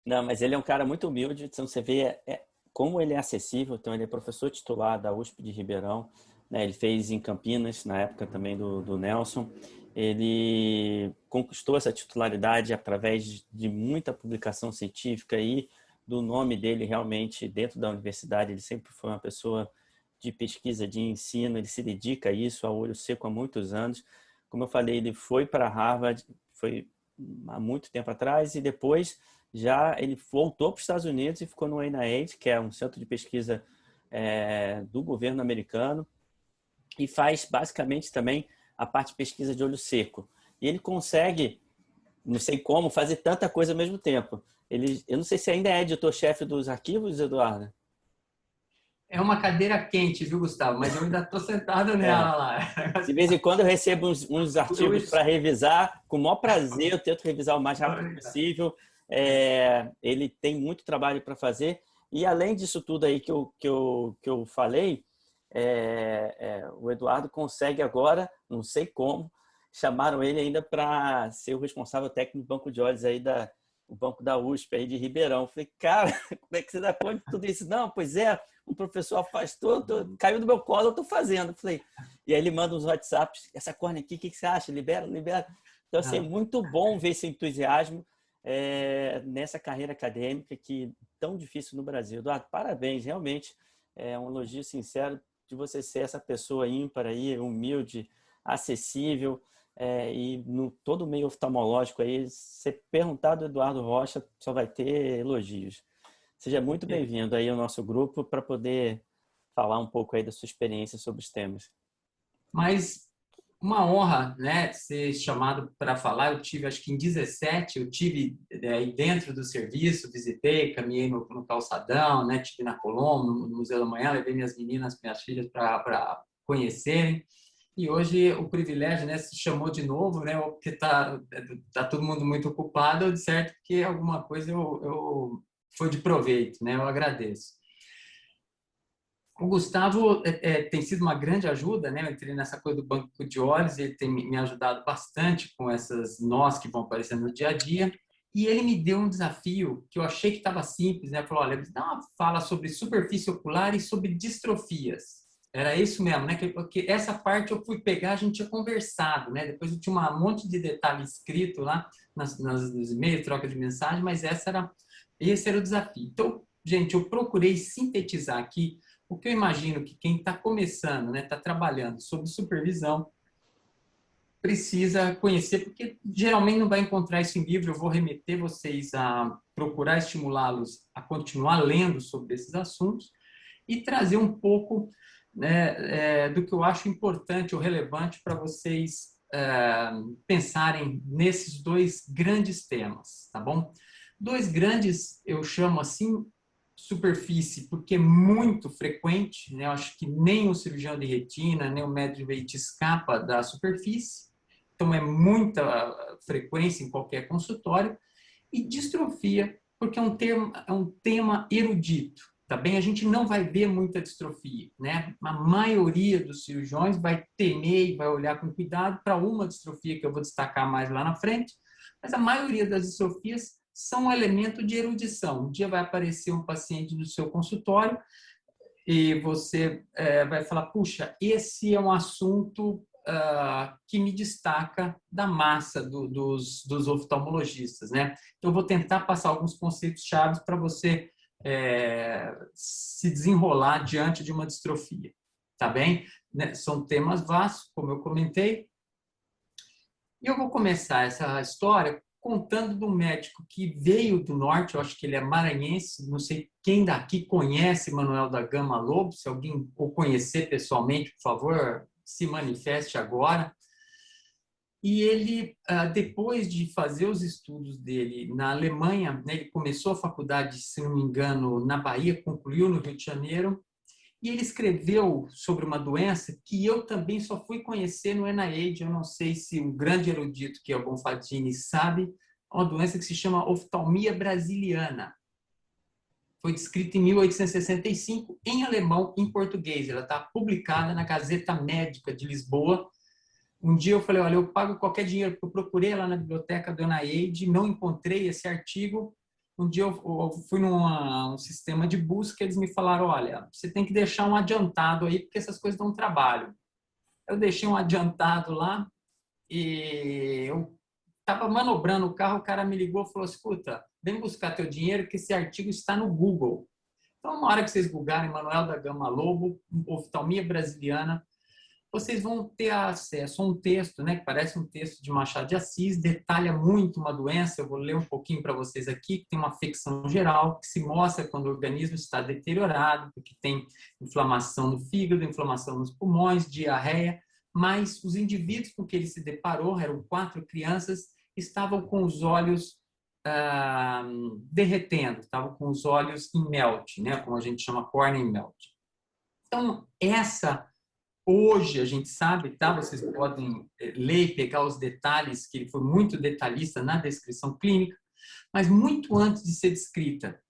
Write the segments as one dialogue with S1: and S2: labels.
S1: Não, mas ele é um cara muito humilde, então você vê como ele é acessível. Então, ele é professor titular da USP de Ribeirão, né? Ele fez em Campinas, na época também do Nelson. Ele conquistou essa titularidade através de muita publicação científica e do nome dele realmente dentro da universidade. Ele sempre foi uma pessoa de pesquisa, de ensino, ele se dedica a isso, a olho seco há muitos anos. Como eu falei, ele foi para Harvard, foi há muito tempo atrás, e depois já ele voltou para os Estados Unidos e ficou no NIH, que é um centro de pesquisa do governo americano, e faz basicamente também a parte de pesquisa de olho seco. E ele consegue, não sei como, fazer tanta coisa ao mesmo tempo. Eu não sei se ainda é editor-chefe dos arquivos, Eduardo.
S2: É uma cadeira quente, viu, Gustavo? Mas eu ainda estou sentado
S1: É,
S2: nela lá.
S1: de vez em quando eu recebo uns
S2: Eu,
S1: artigos para revisar, com o maior prazer, eu tento revisar o mais rápido possível. Ele tem muito trabalho para fazer, e além disso tudo aí que eu falei, o Eduardo consegue agora, não sei como, chamaram ele ainda para ser o responsável técnico do banco de olhos aí o banco da USP aí de Ribeirão. Eu falei, cara, como é que você dá conta de tudo isso? Não, pois é, um professor afastou, caiu do meu colo, eu estou fazendo. Eu falei, e aí ele manda uns WhatsApps, essa córnea aqui, o que você acha? Libera, libera. Então, assim, é muito bom ver esse entusiasmo nessa carreira acadêmica que é tão difícil no Brasil. Eduardo, parabéns, realmente é um elogio sincero de você ser essa pessoa ímpar aí, humilde, acessível, e no todo meio oftalmológico aí, você perguntar do Eduardo Rocha, só vai ter elogios. Seja muito bem-vindo aí ao nosso grupo para poder falar um pouco aí da sua experiência sobre os temas.
S2: mas uma honra, né, ser chamado para falar. Eu tive, acho que em 17, eu tive aí dentro do serviço, visitei, caminhei no calçadão, né, tive na Colombo, no Museu da Manhã, levei minhas filhas para conhecerem. E hoje o privilégio, né, se chamou de novo, né, porque tá todo mundo muito ocupado, de certo que alguma coisa eu foi de proveito, né, eu agradeço. O Gustavo tem sido uma grande ajuda, né? Eu entrei nessa coisa do banco de olhos, ele tem me ajudado bastante com essas nós que vão aparecendo no dia a dia. E ele me deu um desafio que eu achei que estava simples, né? Falou, olha, dá uma fala sobre superfície ocular e sobre distrofias. Era isso mesmo, né? Porque essa parte eu fui pegar, a gente tinha conversado, né? Depois eu tinha um monte de detalhe escrito lá nos e-mails, troca de mensagem, mas esse era o desafio. Então, gente, eu procurei sintetizar aqui o que eu imagino que quem está começando, né, está trabalhando sob supervisão, precisa conhecer, porque geralmente não vai encontrar isso em livro. Eu vou remeter vocês a procurar estimulá-los a continuar lendo sobre esses assuntos e trazer um pouco, né, do que eu acho importante ou relevante para vocês pensarem nesses dois grandes temas, tá bom? Dois grandes, eu chamo assim, superfície, porque é muito frequente, né? Eu acho que nem o cirurgião de retina, nem o médico de veite escapa da superfície, então é muita frequência em qualquer consultório, e distrofia, porque é um tema erudito, tá bem? A gente não vai ver muita distrofia, né? A maioria dos cirurgiões vai temer e vai olhar com cuidado para uma distrofia que eu vou destacar mais lá na frente, mas a maioria das distrofias são um elemento de erudição. Um dia vai aparecer um paciente no seu consultório e você vai falar, puxa, esse é um assunto que me destaca da massa dos oftalmologistas, né? Então, eu vou tentar passar alguns conceitos chaves para você se desenrolar diante de uma distrofia, tá bem? Né? São temas vastos, como eu comentei, e eu vou começar essa história contando de um médico que veio do norte, eu acho que ele é maranhense, não sei quem daqui conhece Manuel da Gama Lobo, se alguém o conhecer pessoalmente, por favor, se manifeste agora. E ele, depois de fazer os estudos dele na Alemanha, né, ele começou a faculdade, se não me engano, na Bahia, concluiu no Rio de Janeiro, e ele escreveu sobre uma doença que eu também só fui conhecer no NIH. Eu não sei se um grande erudito, que é o Bonfadini, sabe. É uma doença que se chama oftalmia brasiliana. Foi descrita em 1865 em alemão e em português. Ela está publicada na Gazeta Médica de Lisboa. Um dia eu falei, olha, eu pago qualquer dinheiro, porque eu procurei lá na biblioteca do NIH, não encontrei esse artigo. um dia eu fui num sistema de busca, eles me falaram, olha, você tem que deixar um adiantado aí, porque essas coisas dão trabalho. Eu deixei um adiantado lá e eu estava manobrando o carro, o cara me ligou e falou, escuta, vem buscar teu dinheiro que esse artigo está no Google. Então, na hora que vocês googarem Manuel da Gama Lobo, oftalmia brasiliana, vocês vão ter acesso a um texto, né, que parece um texto de Machado de Assis, detalha muito uma doença, eu vou ler um pouquinho para vocês aqui, que tem uma afecção geral, que se mostra quando o organismo está deteriorado, porque tem inflamação no fígado, inflamação nos pulmões, diarreia, mas os indivíduos com que ele se deparou, eram 4 crianças, estavam com os olhos derretendo, estavam com os olhos em melt, né, como a gente chama cornea melt. Então, hoje a gente sabe, tá? Vocês podem ler e pegar os detalhes, que ele foi muito detalhista na descrição clínica, mas muito antes de ser descrita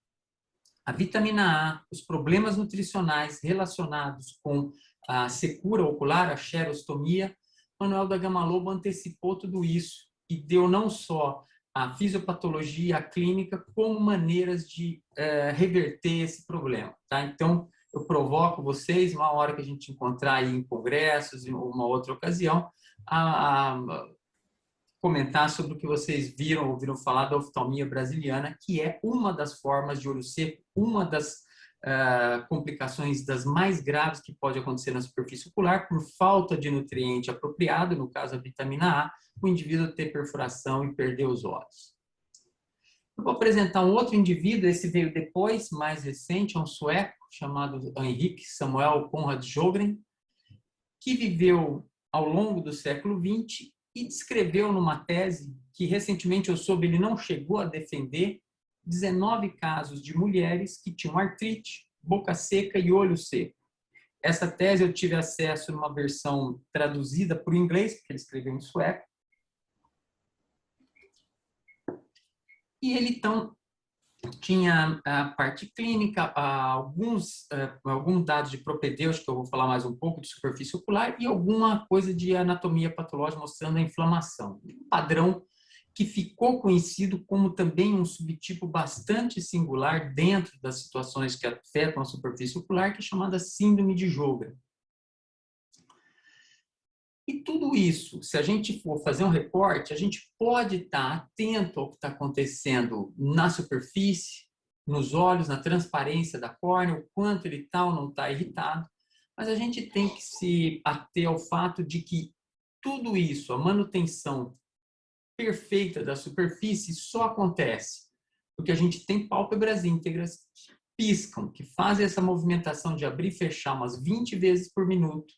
S2: a vitamina A, os problemas nutricionais relacionados com a secura ocular, a xerostomia, Manuel da Gama Lobo antecipou tudo isso e deu não só a fisiopatologia, a clínica, como maneiras de reverter esse problema, tá? Então, eu provoco vocês, uma hora que a gente encontrar aí em congressos, em uma outra ocasião, a comentar sobre o que vocês ouviram falar da oftalmia brasiliana, que é uma das formas de olho seco, uma das complicações das mais graves que pode acontecer na superfície ocular, por falta de nutriente apropriado, no caso a vitamina A, o indivíduo ter perfuração e perder os olhos. Eu vou apresentar um outro indivíduo, esse veio depois, mais recente, é um sueco, chamado Henrik Samuel Conrad Sjögren, que viveu ao longo do século XX e descreveu numa tese que recentemente eu soube ele não chegou a defender 19 casos de mulheres que tinham artrite, boca seca e olho seco. Essa tese eu tive acesso numa versão traduzida para o inglês, porque ele escreveu em sueco. E ele, então, tinha a parte clínica, alguns dados de propedêuticos, que eu vou falar mais um pouco, de superfície ocular, e alguma coisa de anatomia patológica mostrando a inflamação. Um padrão que ficou conhecido como também um subtipo bastante singular dentro das situações que afetam a superfície ocular, que é chamada síndrome de Sjögren. E tudo isso, se a gente for fazer um recorte, a gente pode estar atento ao que está acontecendo na superfície, nos olhos, na transparência da córnea, o quanto ele está ou não está irritado, mas a gente tem que se ater ao fato de que tudo isso, a manutenção perfeita da superfície, só acontece porque a gente tem pálpebras íntegras que piscam, que fazem essa movimentação de abrir e fechar umas 20 vezes por minuto,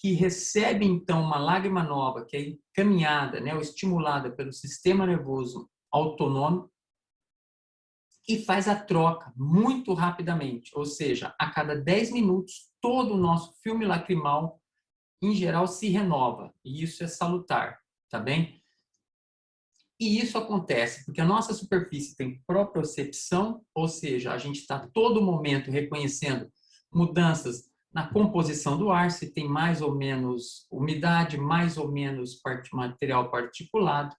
S2: que recebe, então, uma lágrima nova, que é encaminhada, né, ou estimulada pelo sistema nervoso autonômico, e faz a troca muito rapidamente. Ou seja, a cada 10 minutos, todo o nosso filme lacrimal, em geral, se renova. E isso é salutar, tá bem? E isso acontece porque a nossa superfície tem propriocepção, ou seja, a gente está todo momento reconhecendo mudanças na composição do ar, se tem mais ou menos umidade, mais ou menos material particulado,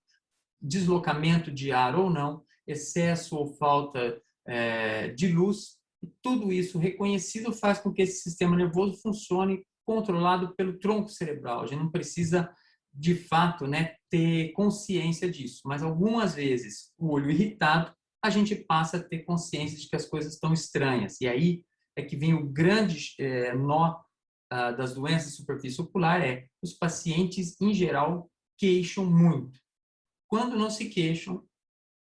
S2: deslocamento de ar ou não, excesso ou falta de luz, e tudo isso reconhecido faz com que esse sistema nervoso funcione controlado pelo tronco cerebral. A gente não precisa, de fato, né, ter consciência disso, mas algumas vezes, o olho irritado, a gente passa a ter consciência de que as coisas estão estranhas, e aí é que vem o grande nó das doenças de superfície ocular, os pacientes, em geral, queixam muito. Quando não se queixam,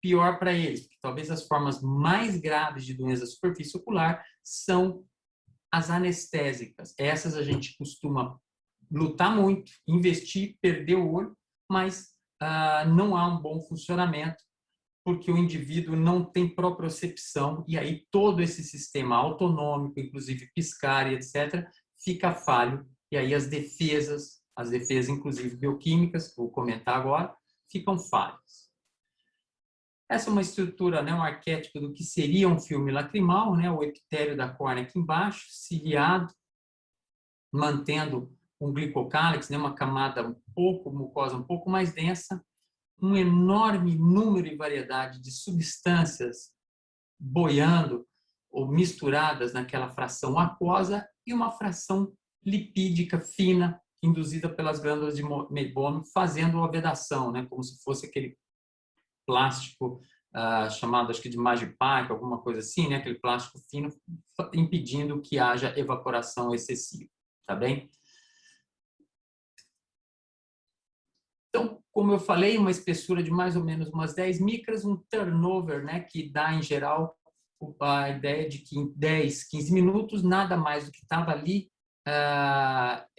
S2: pior para eles, porque talvez as formas mais graves de doença da superfície ocular são as anestésicas. Essas a gente costuma lutar muito, investir, perder o olho, mas não há um bom funcionamento, porque o indivíduo não tem propriocepção, e aí todo esse sistema autonômico, inclusive piscar e etc., fica falho, e aí as defesas inclusive bioquímicas, que eu vou comentar agora, ficam falhas. Essa é uma estrutura, né, um arquétipo do que seria um filme lacrimal, né, o epitélio da córnea aqui embaixo, ciliado, mantendo um glicocálix, né, uma camada mucosa um pouco mais densa, um enorme número e variedade de substâncias boiando ou misturadas naquela fração aquosa e uma fração lipídica fina induzida pelas glândulas de meibômio, fazendo a vedação, né? Como se fosse aquele plástico chamado, acho que de Magipac, alguma coisa assim, né? Aquele plástico fino, impedindo que haja evaporação excessiva, tá bem? Então, como eu falei, uma espessura de mais ou menos umas 10 micras, um turnover, né? Que dá, em geral, a ideia de que em 10, 15 minutos, nada mais do que estava ali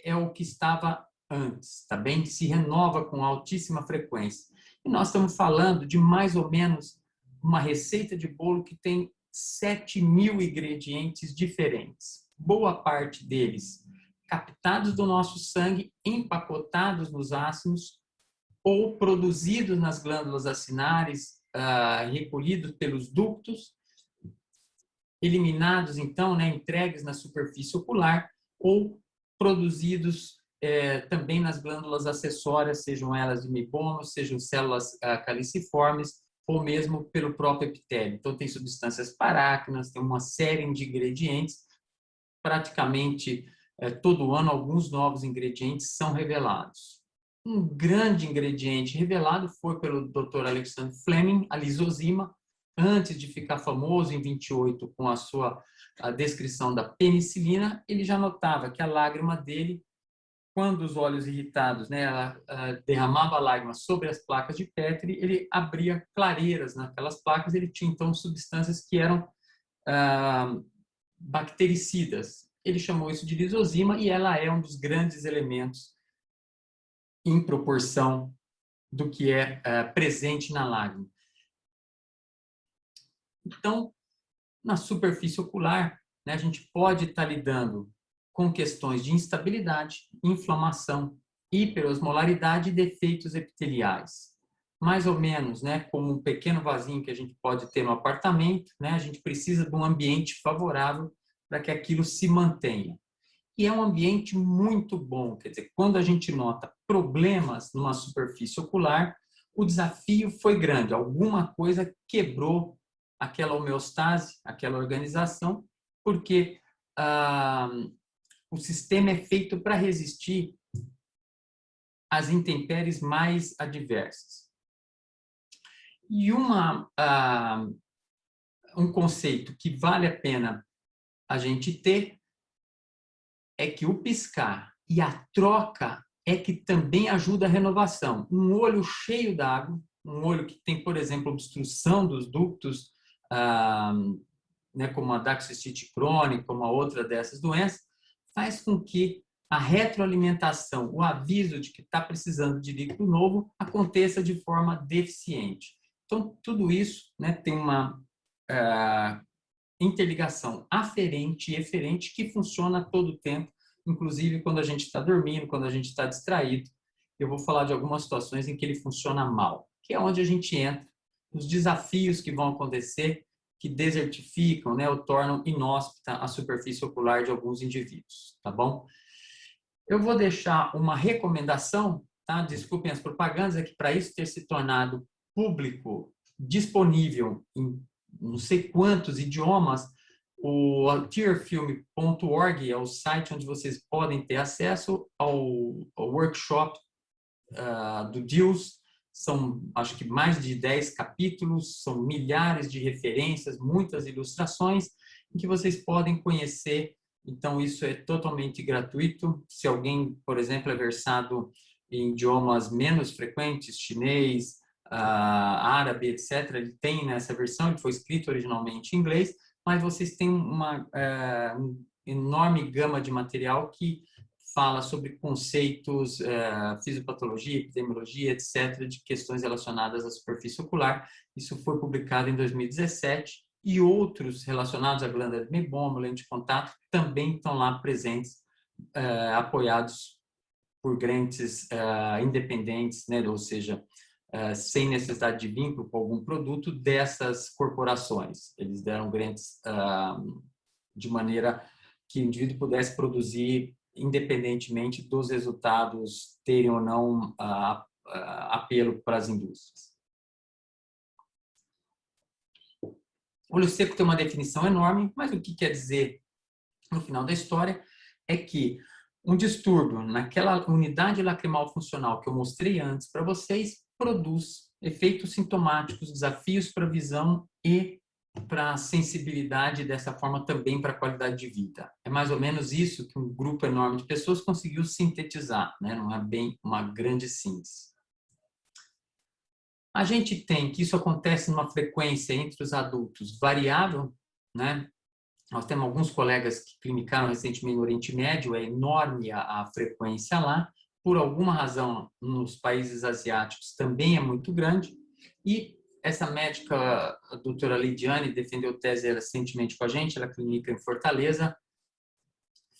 S2: é o que estava antes, tá bem? Se renova com altíssima frequência. E nós estamos falando de mais ou menos uma receita de bolo que tem 7.000 ingredientes diferentes. Boa parte deles captados do nosso sangue, empacotados nos ácidos ou produzidos nas glândulas acinárias, recolhidos pelos ductos, eliminados, então, né, entregues na superfície ocular ou produzidos também nas glândulas acessórias, sejam elas de meibômio, sejam células caliciformes ou mesmo pelo próprio epitélio. Então, tem substâncias paráquinas, tem uma série de ingredientes. Praticamente todo ano, alguns novos ingredientes são revelados. Um grande ingrediente revelado foi pelo Dr. Alexander Fleming, a lisozima, antes de ficar famoso em 28 com a descrição da penicilina. Ele já notava que a lágrima dele, quando os olhos irritados, né, ela derramava a lágrima sobre as placas de Petri, ele abria clareiras naquelas placas. Ele tinha então substâncias que eram bactericidas. Ele chamou isso de lisozima e ela é um dos grandes elementos em proporção do que é presente na lágrima. Então, na superfície ocular, né, a gente pode estar lidando com questões de instabilidade, inflamação, hiperosmolaridade e defeitos epiteliais. Mais ou menos, né, como um pequeno vasinho que a gente pode ter no apartamento, né, a gente precisa de um ambiente favorável para que aquilo se mantenha. E é um ambiente muito bom, quer dizer, quando a gente nota problemas numa superfície ocular, o desafio foi grande, alguma coisa quebrou aquela homeostase, aquela organização, porque o sistema é feito para resistir às intempéries mais adversas. E um conceito que vale a pena a gente ter é que o piscar e a troca é que também ajuda a renovação. Um olho cheio d'água, um olho que tem, por exemplo, obstrução dos ductos, né, como a daxicite crônica, uma outra dessas doenças, faz com que a retroalimentação, o aviso de que está precisando de líquido novo, aconteça de forma deficiente. Então, tudo isso, né, tem uma interligação aferente e eferente que funciona a todo tempo, inclusive quando a gente está dormindo, quando a gente está distraído. Eu vou falar de algumas situações em que ele funciona mal, que é onde a gente entra, os desafios que vão acontecer, que desertificam, né, ou tornam inóspita a superfície ocular de alguns indivíduos, tá bom? Eu vou deixar uma recomendação, tá? Desculpem as propagandas, é que para isso ter se tornado público, disponível em não sei quantos idiomas, o tearfilm.org é o site onde vocês podem ter acesso ao workshop do Deals. São, acho que, mais de 10 capítulos, são milhares de referências, muitas ilustrações, em que vocês podem conhecer. Então, isso é totalmente gratuito. Se alguém, por exemplo, é versado em idiomas menos frequentes, chinês, árabe, etc., ele tem nessa versão, ele foi escrito originalmente em inglês, mas vocês têm uma enorme gama de material que fala sobre conceitos, fisiopatologia, epidemiologia, etc., de questões relacionadas à superfície ocular. Isso foi publicado em 2017 e outros relacionados à glândula de meibômio, lente de contato, também estão lá presentes, apoiados por grants independentes, né? Ou seja, sem necessidade de vínculo com algum produto dessas corporações. Eles deram grants de maneira que o indivíduo pudesse produzir independentemente dos resultados terem ou não apelo para as indústrias. Olho seco tem uma definição enorme, mas o que quer dizer no final da história é que um distúrbio naquela unidade lacrimal funcional que eu mostrei antes para vocês produz efeitos sintomáticos, desafios para a visão e para a sensibilidade, dessa forma também para a qualidade de vida. É mais ou menos isso que um grupo enorme de pessoas conseguiu sintetizar, né? Não é bem uma grande síntese. A gente tem que isso acontece numa frequência entre os adultos variável, né? Nós temos alguns colegas que clinicaram recentemente no Oriente Médio, é enorme a frequência lá. Por alguma razão, nos países asiáticos também é muito grande. E essa médica, a doutora Lidiane, defendeu tese recentemente com a gente, ela clinica em Fortaleza,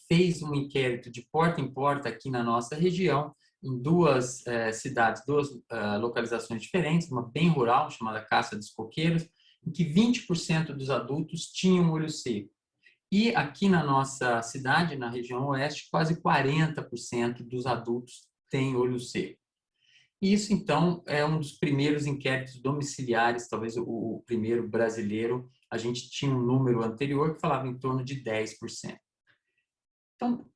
S2: fez um inquérito de porta em porta aqui na nossa região, em duas cidades, duas localizações diferentes, uma bem rural, chamada Caça dos Coqueiros, em que 20% dos adultos tinham olho seco. E aqui na nossa cidade, na região oeste, quase 40% dos adultos têm olho seco. Isso, então, é um dos primeiros inquéritos domiciliares, talvez o primeiro brasileiro. A gente tinha um número anterior que falava em torno de 10%. Então,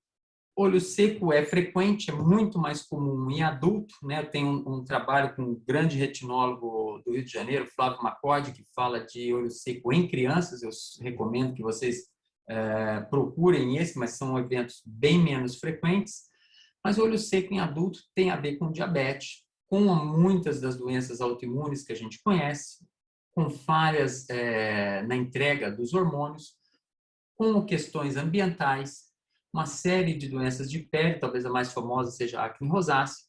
S2: olho seco é frequente, é muito mais comum em adulto, né? Eu tenho um trabalho com um grande retinólogo do Rio de Janeiro, Flávio Macode, que fala de olho seco em crianças. Eu recomendo que vocês procurem esse, mas são eventos bem menos frequentes. Mas o olho seco em adulto tem a ver com diabetes, com muitas das doenças autoimunes que a gente conhece, com falhas na entrega dos hormônios, com questões ambientais, uma série de doenças de pele, talvez a mais famosa seja a acne rosácea,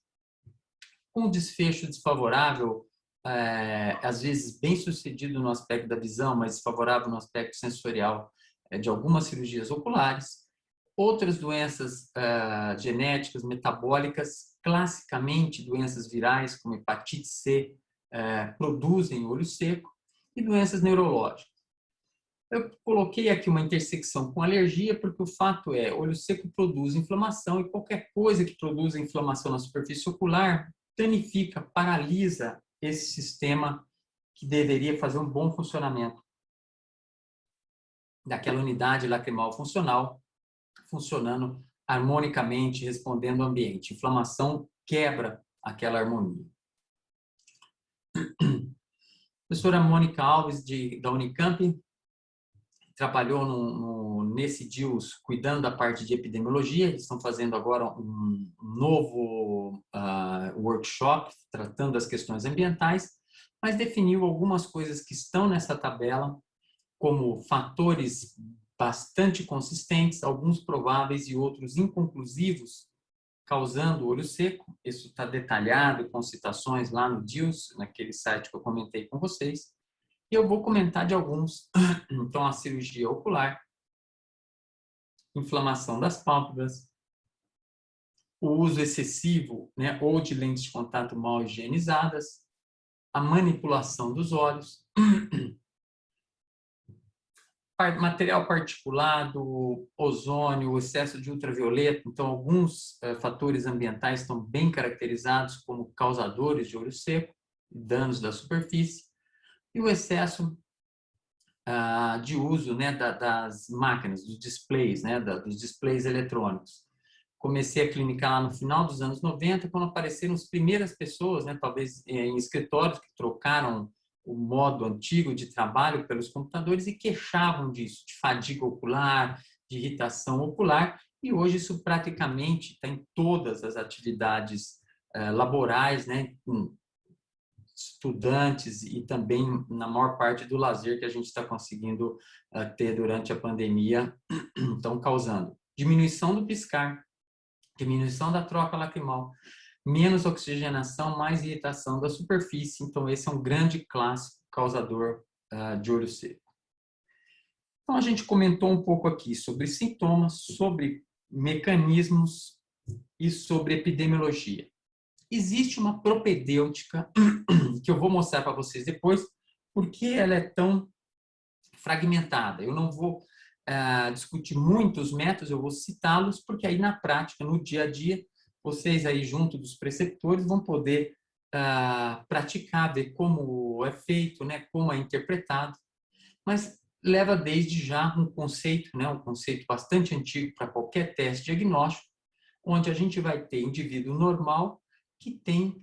S2: com desfecho desfavorável, às vezes bem sucedido no aspecto da visão, mas desfavorável no aspecto sensorial de algumas cirurgias oculares. Outras doenças genéticas, metabólicas, classicamente doenças virais, como hepatite C, produzem olho seco, e doenças neurológicas. Eu coloquei aqui uma intersecção com alergia, porque o fato é, olho seco produz inflamação, e qualquer coisa que produza inflamação na superfície ocular danifica, paralisa esse sistema que deveria fazer um bom funcionamento daquela unidade lacrimal funcional, funcionando harmonicamente, respondendo ao ambiente. Inflamação quebra aquela harmonia. A professora Mônica Alves, da Unicamp, trabalhou nesse DIUS cuidando da parte de epidemiologia. Eles estão fazendo agora um novo workshop tratando das questões ambientais, mas definiu algumas coisas que estão nessa tabela como fatores bastante consistentes, alguns prováveis e outros inconclusivos, causando olho seco. Isso está detalhado com citações lá no DIUS, naquele site que eu comentei com vocês. E eu vou comentar de alguns. Então, a cirurgia ocular, inflamação das pálpebras, o uso excessivo, né, ou de lentes de contato mal higienizadas, a manipulação dos olhos, material particulado, ozônio, excesso de ultravioleta. Então, alguns fatores ambientais estão bem caracterizados como causadores de olho seco, danos da superfície, e o excesso de uso, né, das máquinas, dos displays, né, dos displays eletrônicos. Comecei a clinicar lá no final dos anos 90, quando apareceram as primeiras pessoas, né, talvez em escritórios, que trocaram o modo antigo de trabalho pelos computadores e queixavam disso, de fadiga ocular, de irritação ocular, e hoje isso praticamente está em todas as atividades laborais, né, com estudantes e também na maior parte do lazer que a gente está conseguindo ter durante a pandemia, estão causando diminuição do piscar, diminuição da troca lacrimal, menos oxigenação, mais irritação da superfície. Então, esse é um grande clássico causador de olho seco. Então, a gente comentou um pouco aqui sobre sintomas, sobre mecanismos e sobre epidemiologia. Existe uma propedêutica que eu vou mostrar para vocês depois, porque ela é tão fragmentada. Eu não vou discutir muito os métodos, eu vou citá-los, porque aí na prática, no dia a dia, vocês aí junto dos preceptores vão poder praticar, ver como é feito, né, como é interpretado, mas leva desde já um conceito, né, um conceito bastante antigo para qualquer teste diagnóstico, onde a gente vai ter indivíduo normal que tem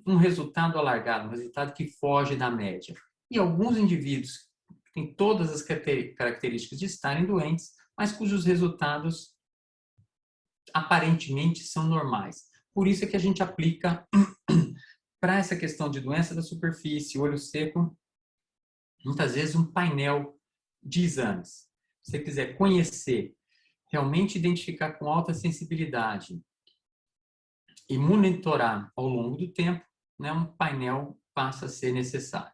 S2: um resultado alargado, um resultado que foge da média. E alguns indivíduos que têm todas as características de estarem doentes, mas cujos resultados aparentemente são normais. Por isso é que a gente aplica para essa questão de doença da superfície, olho seco, muitas vezes um painel de exames. Se você quiser conhecer, realmente identificar com alta sensibilidade e monitorar ao longo do tempo, né, um painel passa a ser necessário.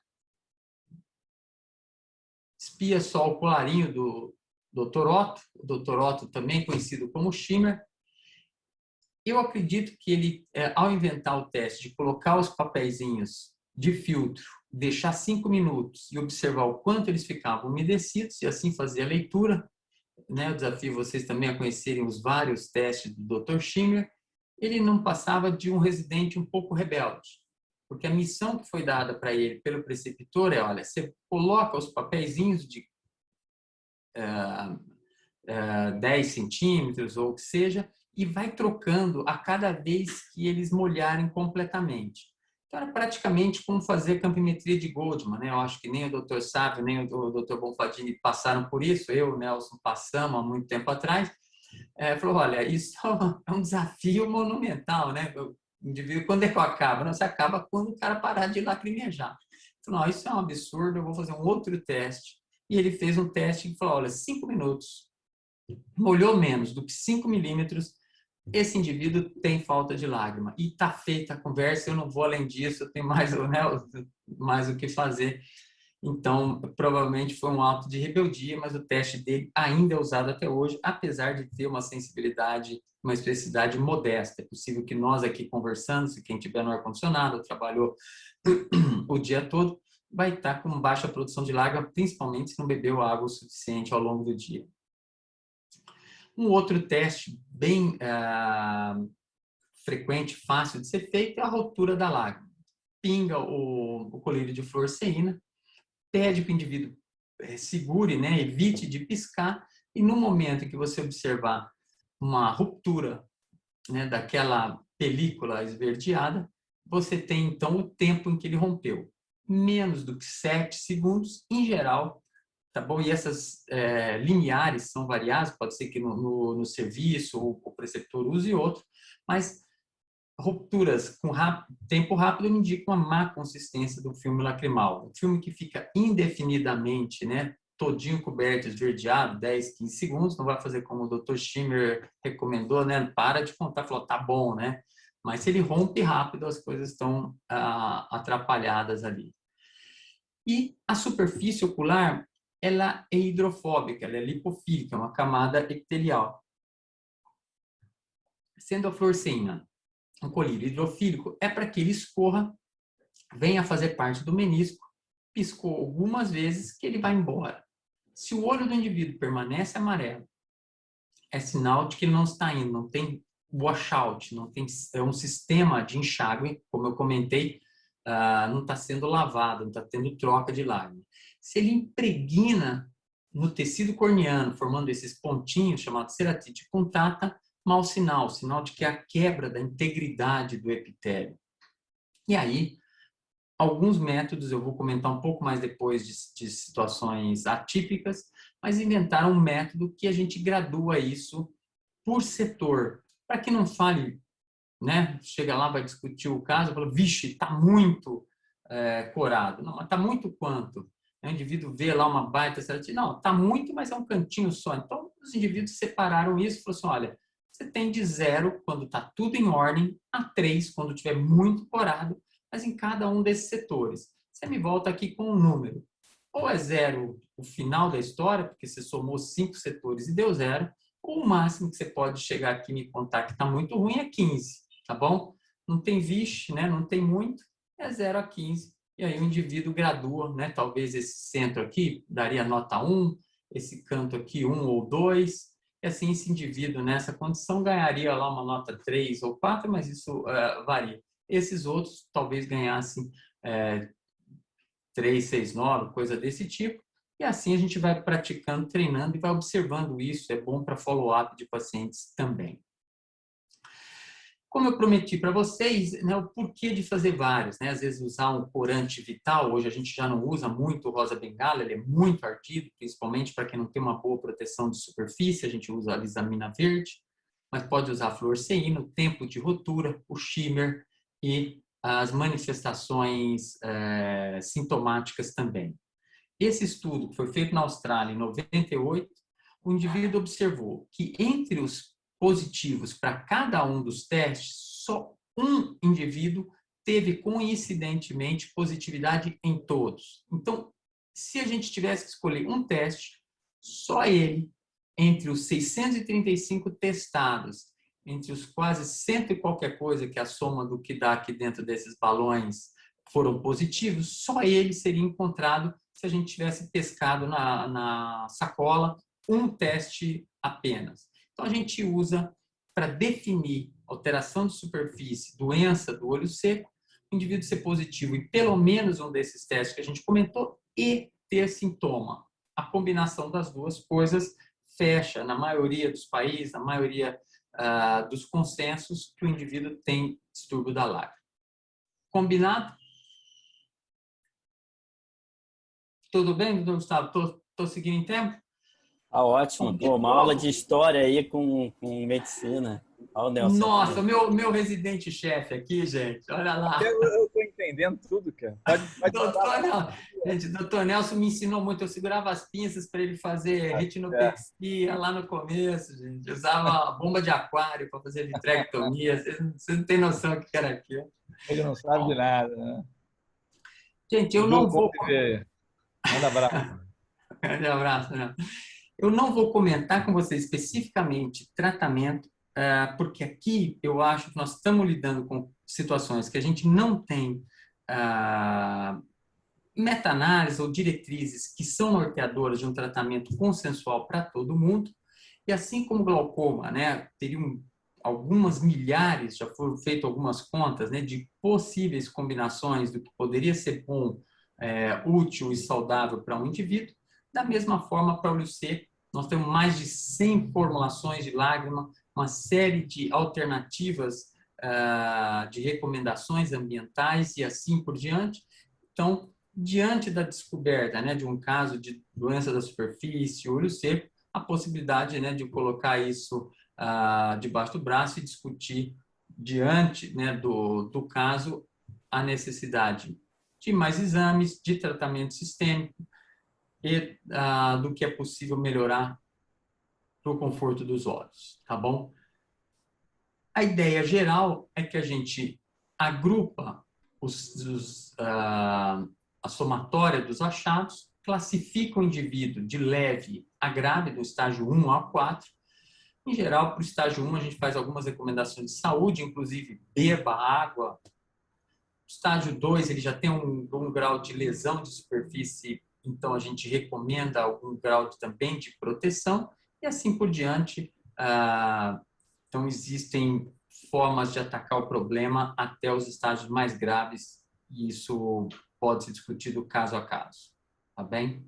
S2: Espia só o colarinho do Dr. Otto, o Dr. Otto também conhecido como Schimmer. Eu acredito que ele, ao inventar o teste de colocar os papeizinhos de filtro, deixar 5 minutos e observar o quanto eles ficavam umedecidos e assim fazer a leitura, né? Eu desafio vocês também a conhecerem os vários testes do Dr. Schimmer. Ele não passava de um residente um pouco rebelde, porque a missão que foi dada para ele pelo preceptor é, olha, você coloca os papeizinhos de 10 centímetros ou o que seja, e vai trocando a cada vez que eles molharem completamente. Então, era praticamente como fazer campimetria de Goldman, né? Eu acho que nem o Dr. Sávio, nem o Dr. Bonfadini passaram por isso, eu e o Nelson passamos há muito tempo atrás. Falou, olha, isso é um desafio monumental, né? O indivíduo, quando é que acaba? Não, você acaba quando o cara parar de lacrimejar. Falou, não, isso é um absurdo, eu vou fazer um outro teste. E ele fez um teste que falou, olha, 5 minutos, molhou menos do que 5 milímetros, esse indivíduo tem falta de lágrima. E está feita a conversa, eu não vou além disso, eu tenho mais, né, mais o que fazer. Então, provavelmente foi um ato de rebeldia, mas o teste dele ainda é usado até hoje, apesar de ter uma sensibilidade, uma especificidade modesta. É possível que nós aqui conversando, se quem tiver no ar-condicionado, trabalhou o dia todo, vai estar com baixa produção de lágrima, principalmente se não bebeu água o suficiente ao longo do dia. Um outro teste bem frequente, fácil de ser feito, é a rotura da lágrima. Pinga o colírio de fluoresceína, pede para o indivíduo segure, né, evite de piscar, e no momento em que você observar uma ruptura, né, daquela película esverdeada, você tem então o tempo em que ele rompeu. Menos do que 7 segundos, em geral, tá bom? E essas limiares são variáveis, pode ser que no serviço o preceptor use outro, mas rupturas com tempo rápido indicam a má consistência do filme lacrimal. Um filme que fica indefinidamente, né, todinho coberto, esverdeado, 10, 15 segundos, não vai fazer como o Dr. Schimmer recomendou, né? Para de contar, falou, tá bom, né? Mas se ele rompe rápido, as coisas estão atrapalhadas ali. E a superfície ocular, ela é hidrofóbica, ela é lipofílica, é uma camada epitelial. Sendo a fluoresceína um colírio hidrofílico, é para que ele escorra, venha fazer parte do menisco, piscou algumas vezes que ele vai embora. Se o olho do indivíduo permanece amarelo, é sinal de que ele não está indo, não tem washout, não tem um sistema de enxágue, como eu comentei, não está sendo lavado, não está tendo troca de lágrima. Se ele impregna no tecido corneano, formando esses pontinhos chamados ceratite punctata, mau sinal, sinal de que é a quebra da integridade do epitélio. E aí, alguns métodos, eu vou comentar um pouco mais depois de situações atípicas, mas inventaram um método que a gente gradua isso por setor, para que não fale, né? Chega lá, vai discutir o caso, fala, vixe, está muito corado. Não, mas está muito quanto? O indivíduo vê lá uma baita ceratite, não, está muito, mas é um cantinho só. Então, os indivíduos separaram isso e falaram assim, olha, você tem de 0, quando está tudo em ordem, a 3, quando estiver muito corado, mas em cada um desses setores. Você me volta aqui com um número. Ou é 0 o final da história, porque você somou 5 setores e deu 0, ou o máximo que você pode chegar aqui e me contar que está muito ruim é 15, tá bom? Não tem vixe, né? Não tem muito, é 0 a 15. E aí o indivíduo gradua, né? Talvez esse centro aqui daria nota 1, esse canto aqui 1 ou 2, e assim esse indivíduo nessa condição ganharia lá uma nota 3 ou 4, mas isso varia. Esses outros talvez ganhassem 369, coisa desse tipo. E assim a gente vai praticando, treinando e vai observando isso. É bom para follow-up de pacientes também. Como eu prometi para vocês, né, o porquê de fazer vários, né? Às vezes usar um corante vital, hoje a gente já não usa muito o rosa bengala, ele é muito ardido, principalmente para quem não tem uma boa proteção de superfície, a gente usa a lisamina verde, mas pode usar a fluorceína, o tempo de rotura, o shimmer e as manifestações sintomáticas também. Esse estudo que foi feito na Austrália em 98, o indivíduo observou que entre os positivos para cada um dos testes, só um indivíduo teve coincidentemente positividade em todos. Então, se a gente tivesse que escolher um teste, só ele, entre os 635 testados, entre os quase 100 e qualquer coisa, que é a soma do que dá aqui dentro desses balões, foram positivos, só ele seria encontrado se a gente tivesse pescado na sacola um teste apenas. Então, a gente usa para definir alteração de superfície, doença do olho seco, o indivíduo ser positivo em pelo menos um desses testes que a gente comentou e ter sintoma. A combinação das duas coisas fecha, na maioria dos países, na maioria dos consensos, que o indivíduo tem distúrbio da lágrima. Combinado? Tudo bem, Gustavo? Estou seguindo em tempo?
S1: Ah, ótimo. Pô, uma aula de história aí com medicina. Olha o Nelson.
S2: Nossa, meu residente-chefe aqui, gente, olha lá.
S3: Eu estou entendendo tudo, cara. Pode
S2: doutor Nelson me ensinou muito. Eu segurava as pinças para ele fazer retinopexia lá no começo, gente. Eu usava bomba de aquário para fazer vitrectomia. Você não tem noção do que era aquilo.
S3: Ele não sabe de nada, né?
S2: Gente, eu não vou...
S3: Manda abraço.
S2: Grande abraço, né? Eu não vou comentar com você especificamente tratamento, porque aqui eu acho que nós estamos lidando com situações que a gente não tem meta-análise ou diretrizes que são norteadoras de um tratamento consensual para todo mundo. E assim como glaucoma, né, teriam algumas milhares, já foram feitas algumas contas, né, de possíveis combinações do que poderia ser bom, útil e saudável para um indivíduo. Da mesma forma, para o olho seco, nós temos mais de 100 formulações de lágrima, uma série de alternativas de recomendações ambientais e assim por diante. Então, diante da descoberta, né, de um caso de doença da superfície, olho seco, a possibilidade, né, de colocar isso debaixo do braço e discutir diante, né, do caso a necessidade de mais exames, de tratamento sistêmico e do que é possível melhorar para o conforto dos olhos, tá bom? A ideia geral é que a gente agrupa a somatória dos achados, classifica o indivíduo de leve a grave, do estágio 1 a 4. Em geral, para o estágio 1, a gente faz algumas recomendações de saúde, inclusive beba água. O estágio 2, ele já tem um grau de lesão de superfície, então a gente recomenda algum grau também de proteção, e assim por diante. Então, existem formas de atacar o problema até os estágios mais graves, e isso pode ser discutido caso a caso, tá bem?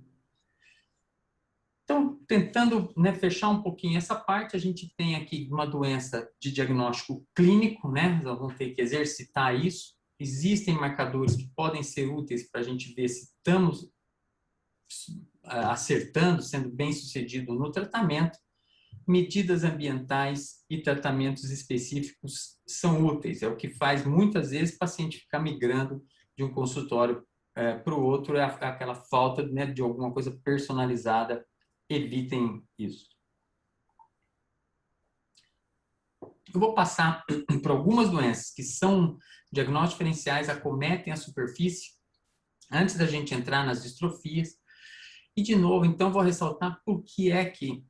S2: Então, tentando, né, fechar um pouquinho essa parte, a gente tem aqui uma doença de diagnóstico clínico, né? Nós vamos ter que exercitar isso. Existem marcadores que podem ser úteis para a gente ver se estamos acertando, sendo bem sucedido no tratamento. Medidas ambientais e tratamentos específicos são úteis. É o que faz muitas vezes o paciente ficar migrando de um consultório para o outro, é aquela falta, né, de alguma coisa personalizada. Evitem isso. Eu vou passar por algumas doenças que são diagnósticos diferenciais, acometem a superfície, antes da gente entrar nas distrofias. E, de novo, então, vou ressaltar por que é que,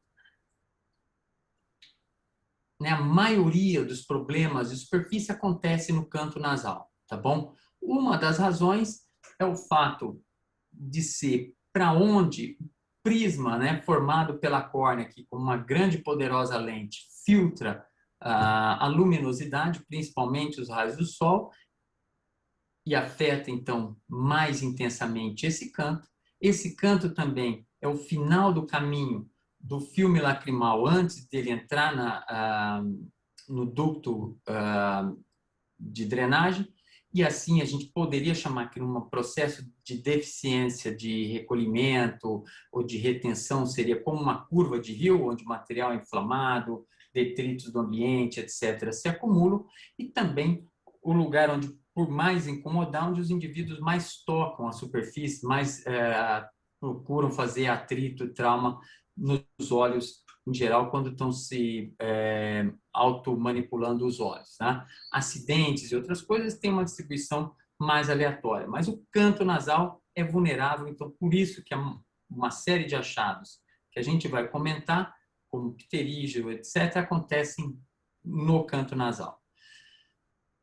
S2: né, a maioria dos problemas de superfície acontece no canto nasal, tá bom? Uma das razões é o fato de ser para onde o prisma, né, formado pela córnea, que com uma grande e poderosa lente filtra a luminosidade, principalmente os raios do sol, e afeta, então, mais intensamente esse canto. Esse canto também é o final do caminho do filme lacrimal antes dele entrar no ducto de drenagem, e assim a gente poderia chamar que num processo de deficiência de recolhimento ou de retenção seria como uma curva de rio, onde o material é inflamado, detritos do ambiente, etc., se acumulam, e também o lugar onde, por mais incomodar, onde os indivíduos mais tocam a superfície, mais procuram fazer atrito e trauma nos olhos em geral, quando estão se automanipulando os olhos. Tá? Acidentes e outras coisas têm uma distribuição mais aleatória, mas o canto nasal é vulnerável, então por isso que uma série de achados que a gente vai comentar, como pterígio, etc., acontecem no canto nasal.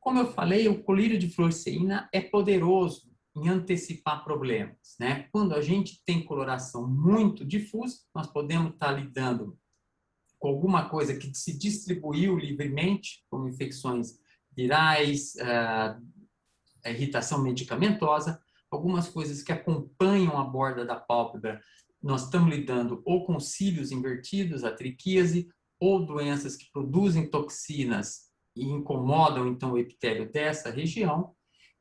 S2: Como eu falei, o colírio de fluoresceína é poderoso em antecipar problemas, né? Quando a gente tem coloração muito difusa, nós podemos estar lidando com alguma coisa que se distribuiu livremente, como infecções virais, irritação medicamentosa, algumas coisas que acompanham a borda da pálpebra, nós estamos lidando ou com cílios invertidos, a triquíase, ou doenças que produzem toxinas e incomodam, então, o epitélio dessa região,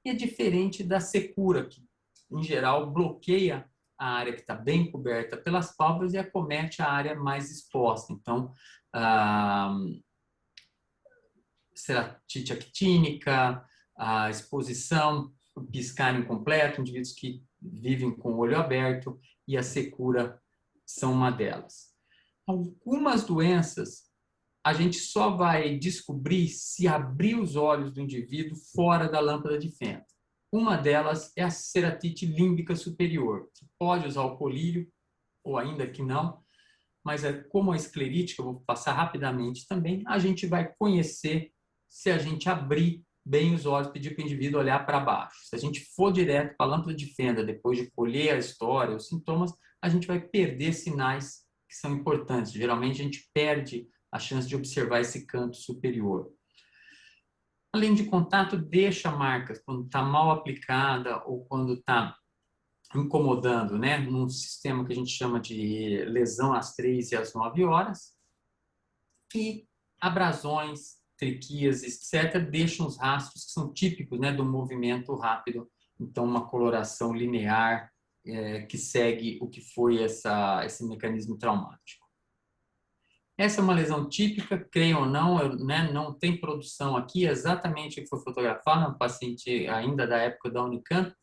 S2: e é diferente da secura, que, em geral, bloqueia a área que está bem coberta pelas pálpebras e acomete a área mais exposta. Então, ceratite actínica, a exposição, o piscar incompleto, indivíduos que vivem com o olho aberto, e a secura são uma delas. Algumas doenças a gente só vai descobrir se abrir os olhos do indivíduo fora da lâmpada de Fenton. Uma delas é a ceratite límbica superior, que pode usar o colírio, ou ainda que não, mas como a esclerítica, eu vou passar rapidamente também, a gente vai conhecer se a gente abrir bem os olhos, pedir para o indivíduo olhar para baixo. Se a gente for direto para a lâmpada de Fenton, depois de colher a história, os sintomas, a gente vai perder sinais que são importantes. Geralmente a gente perde a chance de observar esse canto superior. A lente de contato deixa marcas quando está mal aplicada ou quando está incomodando, né? Num sistema que a gente chama de lesão às 3 e às 9 horas. E abrasões, triquíases, etc., deixam os rastros que são típicos, né, do movimento rápido. Então, uma coloração linear que segue o que foi esse mecanismo traumático. Essa é uma lesão típica, creio ou não, né, não tem produção aqui, exatamente o que foi fotografado, um paciente ainda da época da Unicamp,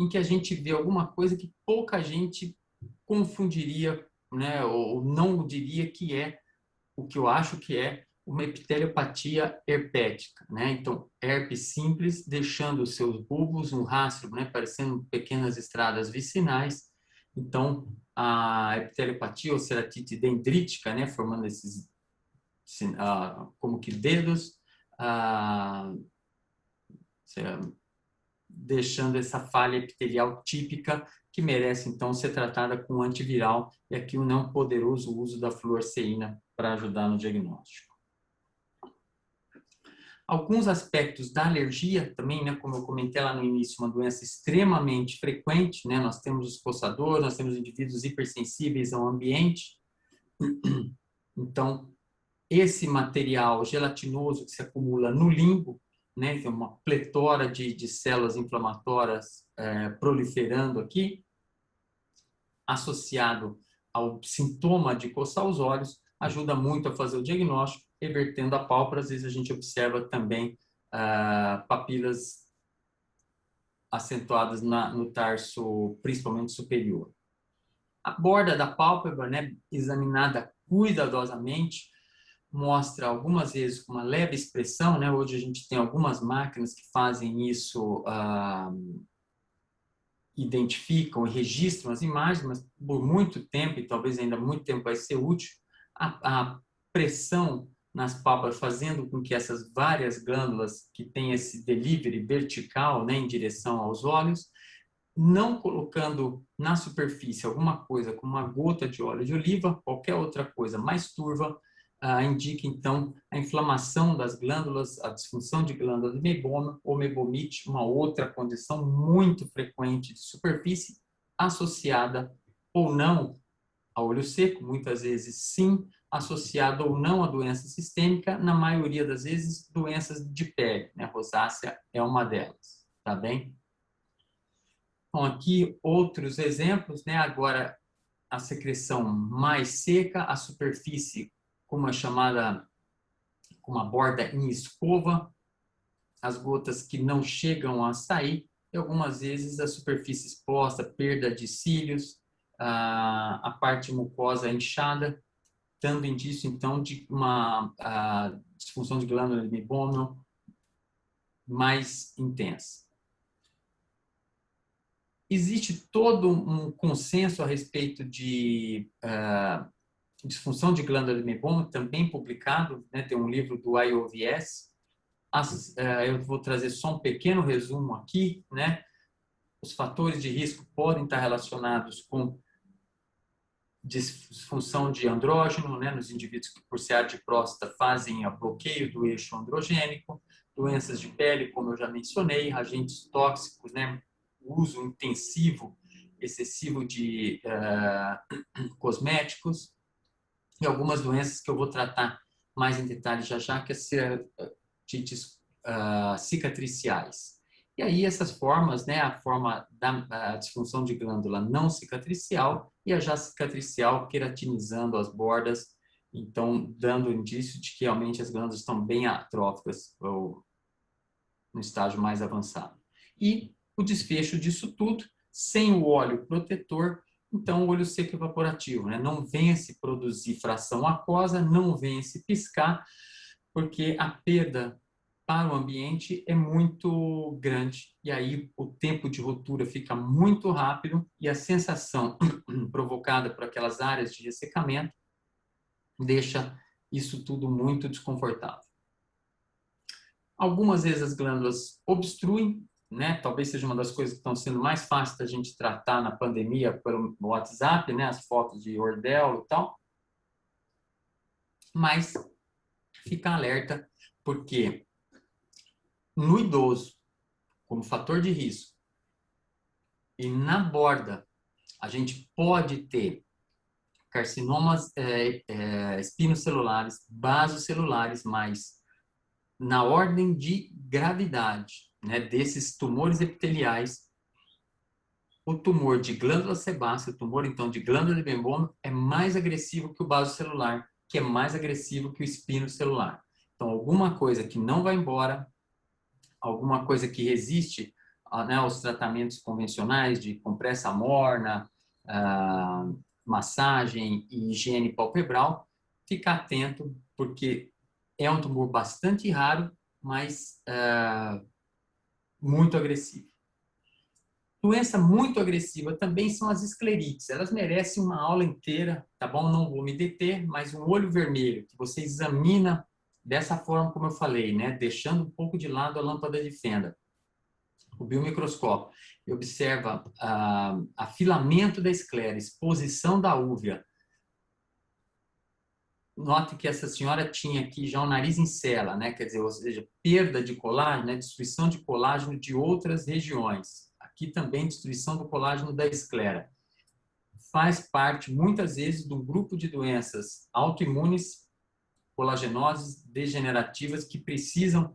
S2: em que a gente vê alguma coisa que pouca gente confundiria, né, ou não diria que é o que eu acho que é uma epiteliopatia herpética, né? Então, herpes simples, deixando os seus bulbos um rastro, né, parecendo pequenas estradas vicinais. Então, a epiteliopatia ou ceratite dendrítica, né, formando esses como que dedos, deixando essa falha epitelial típica que merece, então, ser tratada com antiviral, e aqui o não poderoso uso da fluoresceína para ajudar no diagnóstico. Alguns aspectos da alergia também, né, como eu comentei lá no início, uma doença extremamente frequente, né, nós temos os coçadores, nós temos indivíduos hipersensíveis ao ambiente. Então, esse material gelatinoso que se acumula no limbo, né, tem uma pletora de células inflamatórias proliferando aqui, associado ao sintoma de coçar os olhos, ajuda muito a fazer o diagnóstico, revertendo a pálpebra. Às vezes a gente observa também papilas acentuadas no tarso, principalmente superior. A borda da pálpebra, né, examinada cuidadosamente, mostra algumas vezes com uma leve expressão, né? Hoje a gente tem algumas máquinas que fazem isso, identificam e registram as imagens, mas por muito tempo, e talvez ainda muito tempo vai ser útil, a pressão nas pálpebras, fazendo com que essas várias glândulas que têm esse delivery vertical, né, em direção aos olhos, não colocando na superfície alguma coisa como uma gota de óleo de oliva, qualquer outra coisa mais turva, indica, então, a inflamação das glândulas, a disfunção de glândula de Meibomian ou meibomite, uma outra condição muito frequente de superfície, associada ou não a olho seco, muitas vezes sim, associada ou não a doença sistêmica, na maioria das vezes doenças de pele, né? Rosácea é uma delas, tá bem? Então, aqui outros exemplos, né? Agora, a secreção mais seca, a superfície com uma chamada, com uma borda em escova, as gotas que não chegam a sair, e algumas vezes a superfície exposta, perda de cílios, a parte mucosa inchada, dando indício, então, de uma disfunção de glândula de Meibomian mais intensa. Existe todo um consenso a respeito de disfunção de glândula de Meibomian, também publicado, né? Tem um livro do IOVS. Eu vou trazer só um pequeno resumo aqui, né? Os fatores de risco podem estar relacionados com disfunção de andrógeno, né, nos indivíduos que por CA de próstata fazem bloqueio do eixo androgênico, doenças de pele, como eu já mencionei, agentes tóxicos, né, uso intensivo, excessivo de cosméticos e algumas doenças que eu vou tratar mais em detalhe já, que é cicatriciais. E aí essas formas, né, a forma da disfunção de glândula não cicatricial e a já cicatricial queratinizando as bordas, então dando indício de que realmente as glândulas estão bem atróficas ou no estágio mais avançado. E o desfecho disso tudo, sem o óleo protetor, então o olho seco evaporativo, né? Não venha se produzir fração aquosa, não venha se piscar, porque a perda para o ambiente é muito grande e aí o tempo de rotura fica muito rápido e a sensação provocada por aquelas áreas de ressecamento deixa isso tudo muito desconfortável. Algumas vezes as glândulas obstruem, né? Talvez seja uma das coisas que estão sendo mais fáceis da gente tratar na pandemia pelo WhatsApp, né? As fotos de Ordel e tal. Mas fica alerta porque no idoso, como fator de risco, e na borda, a gente pode ter carcinomas espinocelulares, basocelulares, mas na ordem de gravidade, né, desses tumores epiteliais, o tumor de glândula sebácea, o tumor, então, de glândula de Meibomian, é mais agressivo que o basocelular, que é mais agressivo que o espinocelular. Então, alguma coisa que não vai embora, alguma coisa que resiste, né, aos tratamentos convencionais de compressa morna, massagem e higiene palpebral, ficar atento, porque é um tumor bastante raro, mas muito agressivo. Doença muito agressiva também são as esclerites. Elas merecem uma aula inteira, tá bom? Não vou me deter, mas um olho vermelho que você examina dessa forma como eu falei, né? Deixando um pouco de lado a lâmpada de fenda, o biomicroscópio, e observa afilamento da esclera, exposição da úvea. Note que essa senhora tinha aqui já o nariz em cela, né? Quer dizer, ou seja, perda de colágeno, né? Destruição de colágeno de outras regiões. Aqui também destruição do colágeno da esclera. Faz parte, muitas vezes, de um grupo de doenças autoimunes, colagenoses, degenerativas, que precisam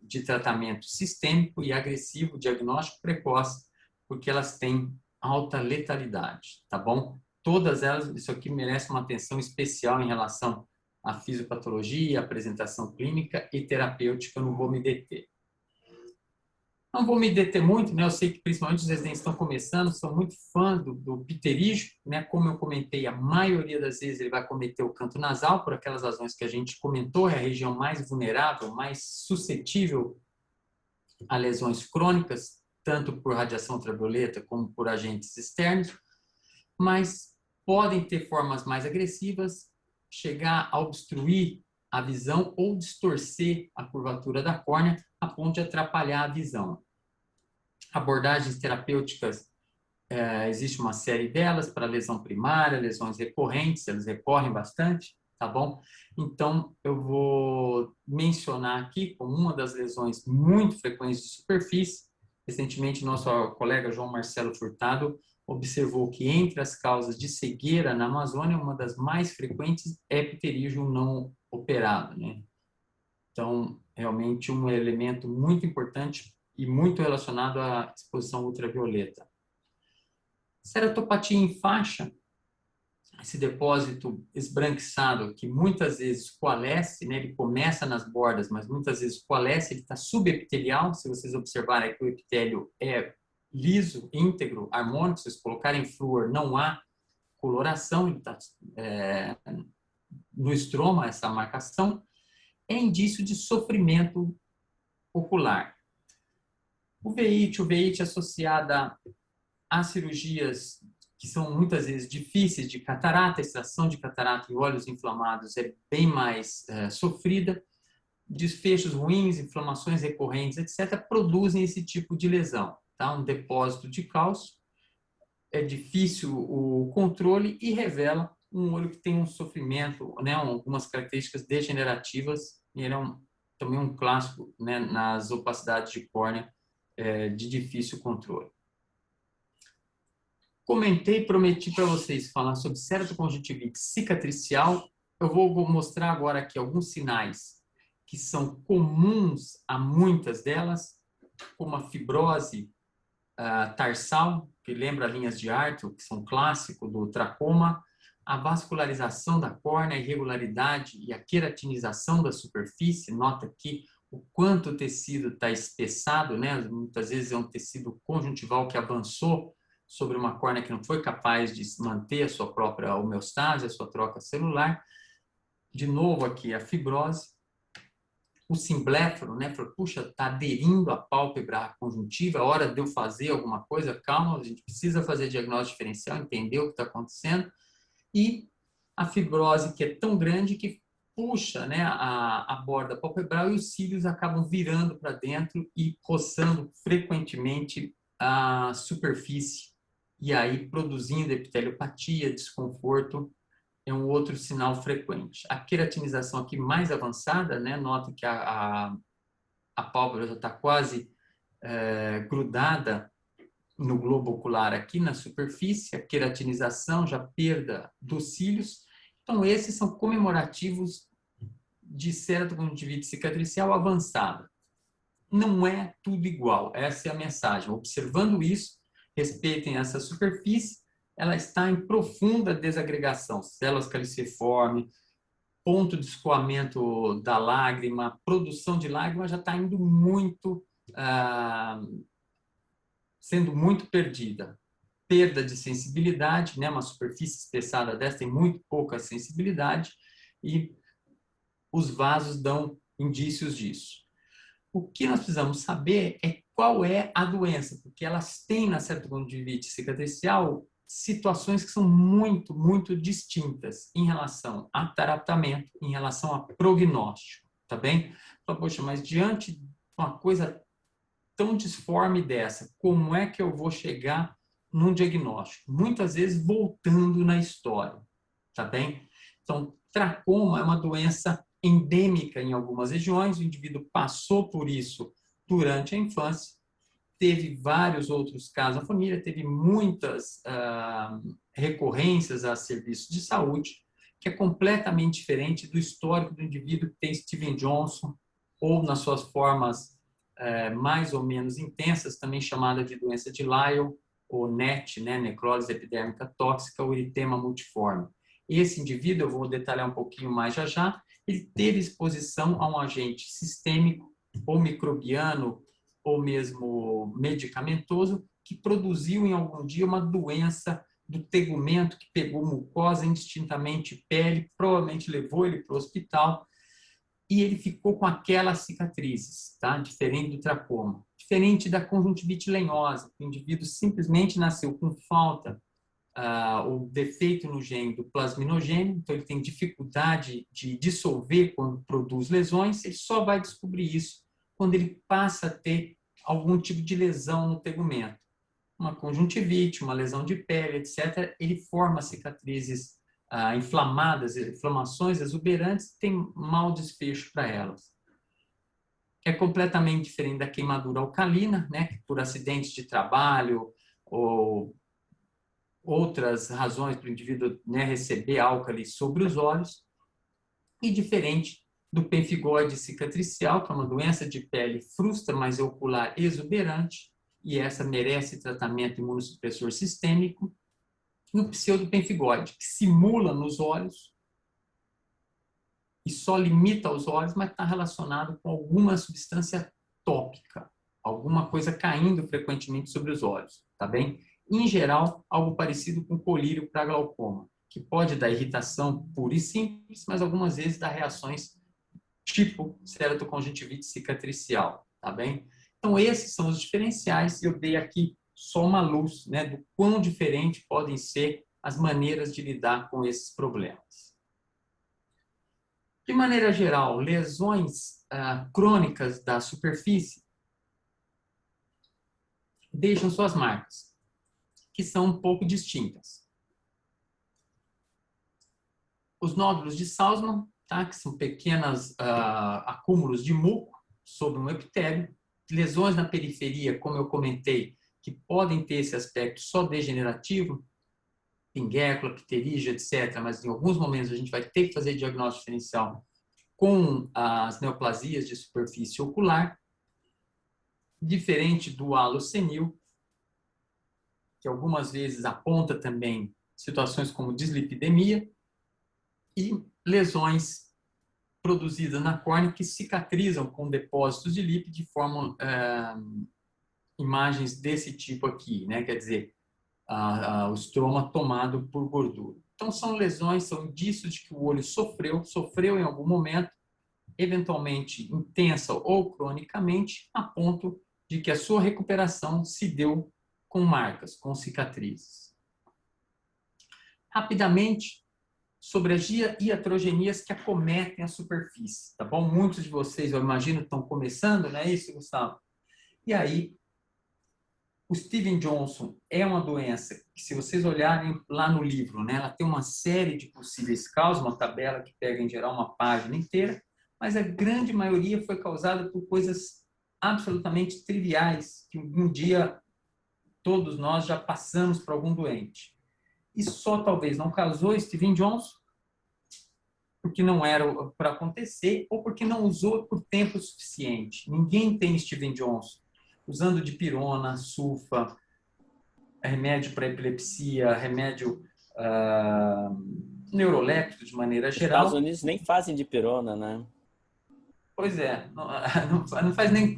S2: de tratamento sistêmico e agressivo, diagnóstico precoce, porque elas têm alta letalidade, tá bom? Todas elas, isso aqui merece uma atenção especial em relação à fisiopatologia, apresentação clínica e terapêutica, não vou me deter. Não vou me deter muito, né? Eu sei que principalmente os residentes estão começando, são muito fãs do pterígio, né? Como eu comentei, a maioria das vezes ele vai cometer o canto nasal, por aquelas razões que a gente comentou, é a região mais vulnerável, mais suscetível a lesões crônicas, tanto por radiação ultravioleta como por agentes externos, mas podem ter formas mais agressivas, chegar a obstruir a visão ou distorcer a curvatura da córnea a ponto de atrapalhar a visão. Abordagens terapêuticas, existe uma série delas para lesão primária, lesões recorrentes, eles recorrem bastante, tá bom? Então, eu vou mencionar aqui como uma das lesões muito frequentes de superfície. Recentemente, nosso colega João Marcelo Furtado observou que entre as causas de cegueira na Amazônia, uma das mais frequentes é pterígio não operado, né? Então, realmente um elemento muito importante e muito relacionado à exposição ultravioleta. Ceratopatia em faixa, esse depósito esbranquiçado que muitas vezes coalesce, né? Ele começa nas bordas, mas muitas vezes coalesce, ele está subepitelial. Se vocês observarem que o epitélio é liso, íntegro, harmônico, se vocês colocarem flúor, não há coloração, ele está no estroma, essa marcação, é indício de sofrimento ocular. O veite associada a cirurgias que são muitas vezes difíceis de catarata, extração de catarata e olhos inflamados é bem mais sofrida. Desfechos ruins, inflamações recorrentes, etc., produzem esse tipo de lesão. Tá? Um depósito de cálcio, é difícil o controle e revela um olho que tem um sofrimento, né, algumas características degenerativas, e ele é também um clássico, né, nas opacidades de córnea de difícil controle. Comentei, prometi para vocês falar sobre ceratoconjuntivite cicatricial. Eu vou mostrar agora aqui alguns sinais que são comuns a muitas delas, como a fibrose tarsal, que lembra linhas de Arthur, que são clássico do tracoma, a vascularização da córnea, a irregularidade e a queratinização da superfície. Nota aqui o quanto o tecido está espessado, né? Muitas vezes é um tecido conjuntival que avançou sobre uma córnea que não foi capaz de manter a sua própria homeostase, a sua troca celular. De novo aqui a fibrose, o simbléforo, né? Puxa, está aderindo à pálpebra conjuntiva, é hora de eu fazer alguma coisa, calma, a gente precisa fazer diagnóstico diferencial, entender o que está acontecendo. E a fibrose que é tão grande que puxa, né, a borda palpebral e os cílios acabam virando para dentro e coçando frequentemente a superfície e aí produzindo epiteliopatia, desconforto, é um outro sinal frequente. A queratinização aqui mais avançada, né, nota que a pálpebra já está quase grudada no globo ocular aqui na superfície, a queratinização, já perda dos cílios. Então, esses são comemorativos de ceratoconjuntivite cicatricial avançada. Não é tudo igual, essa é a mensagem. Observando isso, respeitem essa superfície, ela está em profunda desagregação, células caliciformes, ponto de escoamento da lágrima, produção de lágrima já está indo muito, sendo muito perdida. Perda de sensibilidade, né? Uma superfície espessada dessa tem muito pouca sensibilidade e os vasos dão indícios disso. O que nós precisamos saber é qual é a doença, porque elas têm na ceratoconjuntivite cicatricial situações que são muito, muito distintas em relação a tratamento, em relação a prognóstico, tá bem? Então, poxa, mas diante de uma coisa tão disforme dessa, como é que eu vou chegar num diagnóstico? Muitas vezes voltando na história, tá bem? Então, tracoma é uma doença endêmica em algumas regiões, o indivíduo passou por isso durante a infância, teve vários outros casos na família, teve muitas recorrências a serviços de saúde, que é completamente diferente do histórico do indivíduo que tem Steven Johnson, ou nas suas formas mais ou menos intensas, também chamada de doença de Lyell, ou NET, né, necrólise epidérmica tóxica, ou eritema multiforme. Esse indivíduo, eu vou detalhar um pouquinho mais já, ele teve exposição a um agente sistêmico, ou microbiano, ou mesmo medicamentoso, que produziu em algum dia uma doença do tegumento, que pegou mucosa, indistintamente pele, provavelmente levou ele para o hospital, e ele ficou com aquelas cicatrizes, tá? Diferente do tracoma. Diferente da conjuntivite lenhosa, o indivíduo simplesmente nasceu com falta o defeito no gene do plasminogênio, então ele tem dificuldade de dissolver quando produz lesões, ele só vai descobrir isso quando ele passa a ter algum tipo de lesão no tegumento. Uma conjuntivite, uma lesão de pele, etc., ele forma cicatrizes inflamadas, inflamações exuberantes, tem mau desfecho para elas. É completamente diferente da queimadura alcalina, né, que por acidentes de trabalho ou outras razões para o indivíduo, né, receber álcali sobre os olhos, e diferente do pemphigoide cicatricial, que é uma doença de pele frustra, mas ocular exuberante, e essa merece tratamento imunossupressor sistêmico, e o pseudopemphigoide, que simula nos olhos e só limita aos olhos, mas está relacionado com alguma substância tópica, alguma coisa caindo frequentemente sobre os olhos, tá bem? Em geral, algo parecido com colírio para glaucoma, que pode dar irritação pura e simples, mas algumas vezes dá reações tipo ceratoconjuntivite cicatricial, tá bem? Então, esses são os diferenciais, e eu dei aqui só uma luz, né, do quão diferente podem ser as maneiras de lidar com esses problemas. De maneira geral, lesões crônicas da superfície deixam suas marcas, que são um pouco distintas. Os nódulos de Salzmann, tá, que são pequenos acúmulos de muco sobre um epitélio. Lesões na periferia, como eu comentei, que podem ter esse aspecto só degenerativo, pinguécula, pterígio, etc. Mas em alguns momentos a gente vai ter que fazer diagnóstico diferencial com as neoplasias de superfície ocular, diferente do halo senil, que algumas vezes aponta também situações como dislipidemia, e lesões produzidas na córnea que cicatrizam com depósitos de lípido e formam imagens desse tipo aqui, né? Quer dizer, o estroma tomado por gordura. Então, são lesões, são indícios de que o olho sofreu em algum momento, eventualmente intensa ou cronicamente, a ponto de que a sua recuperação se deu com marcas, com cicatrizes. Rapidamente, sobre as iatrogenias que acometem a superfície, tá bom? Muitos de vocês, eu imagino, estão começando, não é isso, Gustavo? E aí, o Steven Johnson é uma doença que, se vocês olharem lá no livro, né, ela tem uma série de possíveis causas, uma tabela que pega, em geral, uma página inteira, mas a grande maioria foi causada por coisas absolutamente triviais, que um dia todos nós já passamos por algum doente. E só talvez não causou Steven Johnson porque não era para acontecer ou porque não usou por tempo suficiente. Ninguém tem Steven Johnson usando dipirona, sulfa, remédio para epilepsia, remédio neuroléptico de maneira
S1: Os
S2: geral.
S1: Estados Unidos nem fazem dipirona, né?
S2: Pois é, não faz nem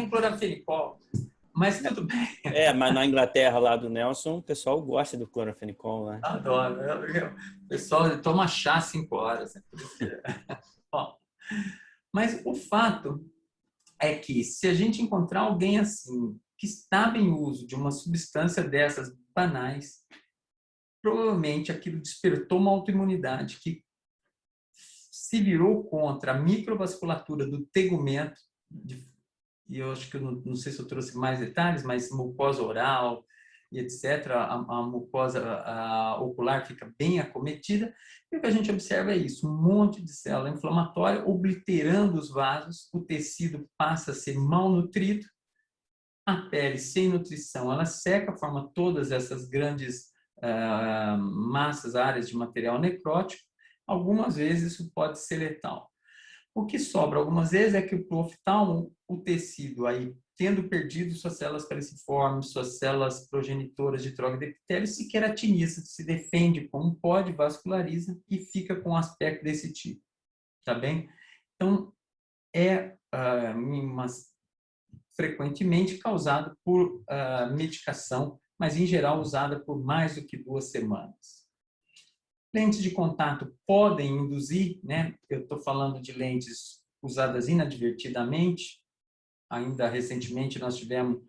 S2: clorafenicol, mas tudo bem.
S1: Mas na Inglaterra, lá do Nelson, o pessoal gosta do clorafenicol, né?
S2: Adoro. O pessoal toma chá 5 horas. Bom, mas o fato é que, se a gente encontrar alguém assim, que estava em uso de uma substância dessas banais, provavelmente aquilo despertou uma autoimunidade que se virou contra a microvasculatura do tegumento, e eu acho que eu não sei se eu trouxe mais detalhes, mas mucosa oral e etc., a mucosa ocular fica bem acometida, e o que a gente observa é isso, um monte de célula inflamatória obliterando os vasos, o tecido passa a ser malnutrido, a pele sem nutrição, ela seca, forma todas essas grandes massas, áreas de material necrótico. Algumas vezes isso pode ser letal. O que sobra algumas vezes é que o oftalmo, o tecido aí, tendo perdido suas células caliciformes, suas células progenitoras de troca de epitélio, se queratiniza, se defende como pode, vasculariza e fica com um aspecto desse tipo. Tá bem? Então, frequentemente causado por medicação, mas em geral usada por mais do que 2 semanas. Lentes de contato podem induzir, né? Eu estou falando de lentes usadas inadvertidamente. Ainda recentemente nós tivemos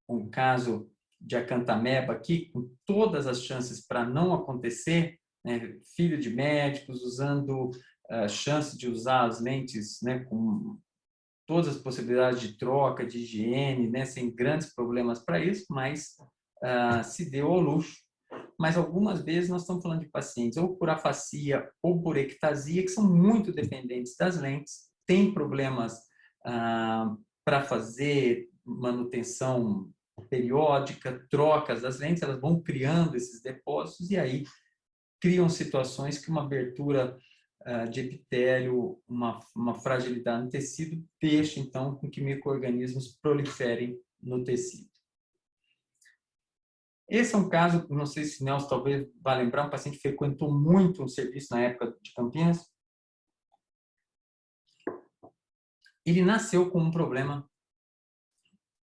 S2: um caso de acantameba aqui, com todas as chances para não acontecer, né? Filho de médicos usando chance de usar as lentes, né? Com todas as possibilidades de troca, de higiene, né? Sem grandes problemas para isso, mas se deu ao luxo. mas algumas vezes nós estamos falando de pacientes ou por afasia ou por ectasia, que são muito dependentes das lentes, têm problemas para fazer manutenção periódica, trocas das lentes, elas vão criando esses depósitos e aí criam situações que uma abertura de epitélio, uma fragilidade no tecido, deixa então com que micro-organismos proliferem no tecido. Esse é um caso, não sei se Nelson talvez vai lembrar, um paciente que frequentou muito um serviço na época de Campinas. Ele nasceu com um problema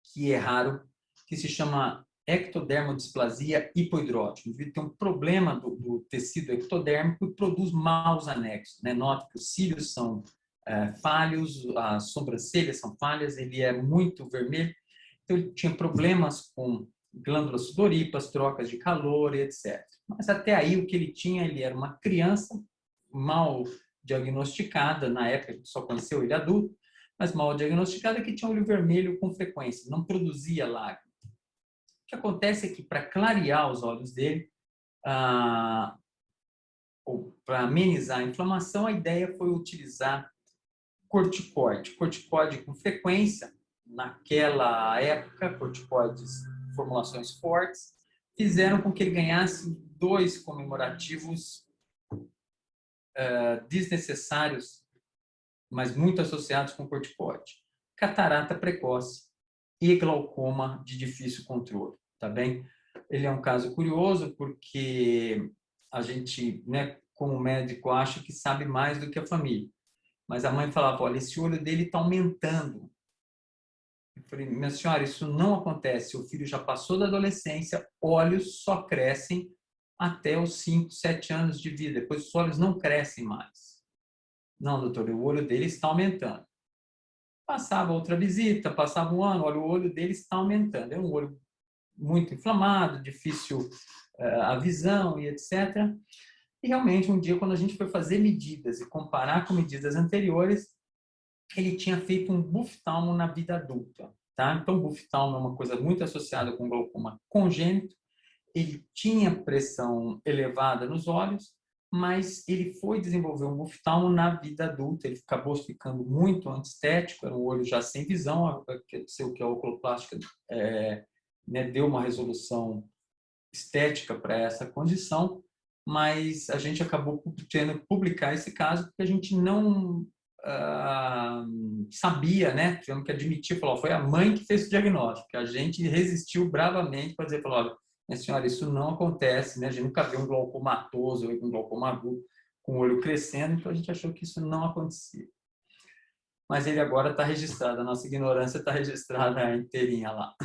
S2: que é raro, que se chama ectodermodisplasia hipohidrótica. O indivíduo tem um problema do tecido ectodérmico e produz maus anexos, né? Nota que os cílios são falhos, as sobrancelhas são falhas, ele é muito vermelho. Então, ele tinha problemas com glândulas sudoríparas, trocas de calor e etc. Mas até aí o que ele tinha, ele era uma criança mal diagnosticada, na época a gente só conheceu ele adulto, mas mal diagnosticada, que tinha olho vermelho com frequência, não produzia lágrima. O que acontece é que para clarear os olhos dele, ou para amenizar a inflamação, a ideia foi utilizar corticoide. Corticoide com frequência, naquela época, corticoides formulações fortes, fizeram com que ele ganhasse 2 comemorativos desnecessários, mas muito associados com corticoide. Catarata precoce e glaucoma de difícil controle, tá bem? Ele é um caso curioso porque a gente, né, como médico, acha que sabe mais do que a família. Mas a mãe falava, olha, esse olho dele está aumentando. Eu falei, minha senhora, isso não acontece. O filho já passou da adolescência, olhos só crescem até os 5, 7 anos de vida. Depois os olhos não crescem mais. Não, doutor, o olho dele está aumentando. Passava outra visita, passava um ano, olha, o olho dele está aumentando. É um olho muito inflamado, difícil a visão e etc. E realmente, um dia, quando a gente foi fazer medidas e comparar com medidas anteriores, ele tinha feito um buftalmo na vida adulta. Tá? Então, buftalmo é uma coisa muito associada com glaucoma congênito. Ele tinha pressão elevada nos olhos, mas ele foi desenvolver um buftalmo na vida adulta. Ele acabou ficando muito antiestético, era um olho já sem visão, o que a oculoplástica né, deu uma resolução estética para essa condição, mas a gente acabou tendo que publicar esse caso porque a gente não sabia, né? Tivemos que admitir, falou, foi a mãe que fez o diagnóstico, que a gente resistiu bravamente para dizer, falou, olha, minha senhora, isso não acontece, né? A gente nunca viu um glaucomatoso, um glaucoma agudo com o olho crescendo, então a gente achou que isso não acontecia. Mas ele agora está registrado, a nossa ignorância está registrada inteirinha lá.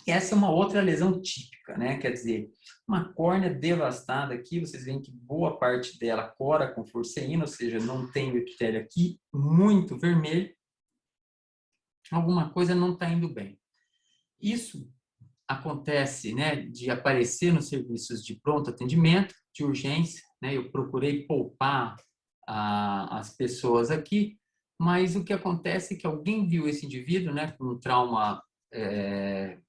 S2: E essa é uma outra lesão típica, né? Quer dizer, uma córnea devastada aqui, vocês veem que boa parte dela cora com forceína, ou seja, não tem o epitélio aqui, muito vermelho. Alguma coisa não está indo bem. Isso acontece, né, de aparecer nos serviços de pronto atendimento, de urgência, né? Eu procurei poupar as pessoas aqui, mas o que acontece é que alguém viu esse indivíduo, né, com um trauma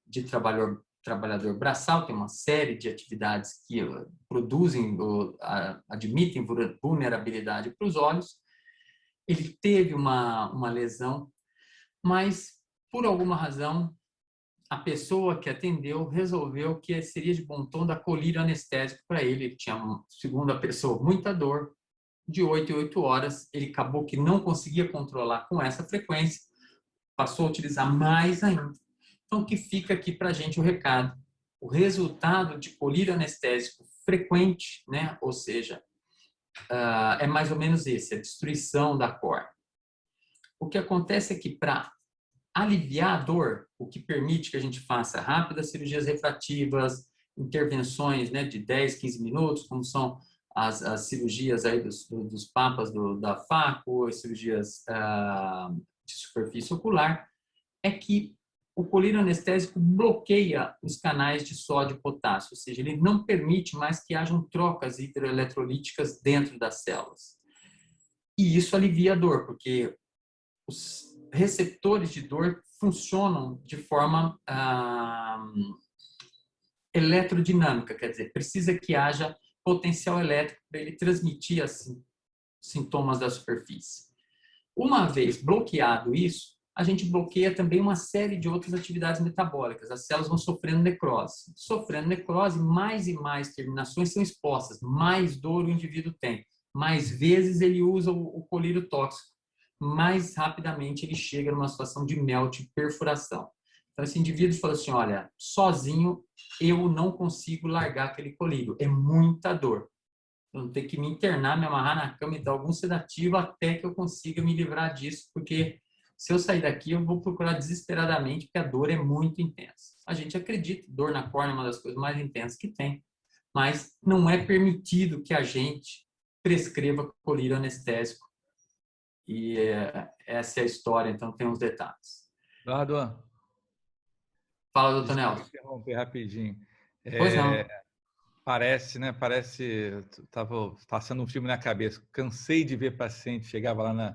S2: de trabalhador braçal, tem uma série de atividades que produzem, admitem vulnerabilidade para os olhos. Ele teve uma lesão, mas por alguma razão a pessoa que atendeu resolveu que seria de bom tom dar colírio anestésico para ele. Ele tinha, segundo a pessoa, muita dor, de 8 em 8 horas. Ele acabou que não conseguia controlar com essa frequência, passou a utilizar mais ainda. Então, o que fica aqui para a gente o recado? O resultado de colírio anestésico frequente, né? Ou seja, é mais ou menos esse, a destruição da córnea. O que acontece é que para aliviar a dor, o que permite que a gente faça rápidas cirurgias refrativas, intervenções, né, de 10, 15 minutos, como são as cirurgias aí dos papas da FACO, as cirurgias de superfície ocular, é que o colírio anestésico bloqueia os canais de sódio e potássio, ou seja, ele não permite mais que hajam trocas hidroeletrolíticas dentro das células. E isso alivia a dor, porque os receptores de dor funcionam de forma eletrodinâmica, quer dizer, precisa que haja potencial elétrico para ele transmitir assim, sintomas da superfície. Uma vez bloqueado isso, a gente bloqueia também uma série de outras atividades metabólicas. As células vão sofrendo necrose. Sofrendo necrose, mais e mais terminações são expostas, mais dor o indivíduo tem, mais vezes ele usa o colírio tóxico, mais rapidamente ele chega numa situação de melt, perfuração. Então, esse indivíduo falou assim, olha, sozinho eu não consigo largar aquele colírio, é muita dor. Eu vou ter que me internar, me amarrar na cama e dar algum sedativo até que eu consiga me livrar disso, porque se eu sair daqui, eu vou procurar desesperadamente, porque a dor é muito intensa. A gente acredita, dor na córnea é uma das coisas mais intensas que tem, mas não é permitido que a gente prescreva colírio anestésico. E essa é a história, então tem uns detalhes.
S3: Eduardo,
S2: Fala, doutor
S3: deixa eu
S2: Nelson.
S3: interromper rapidinho.
S2: Pois não.
S3: Parece, né? Estava passando um filme na cabeça. Cansei de ver paciente, chegava lá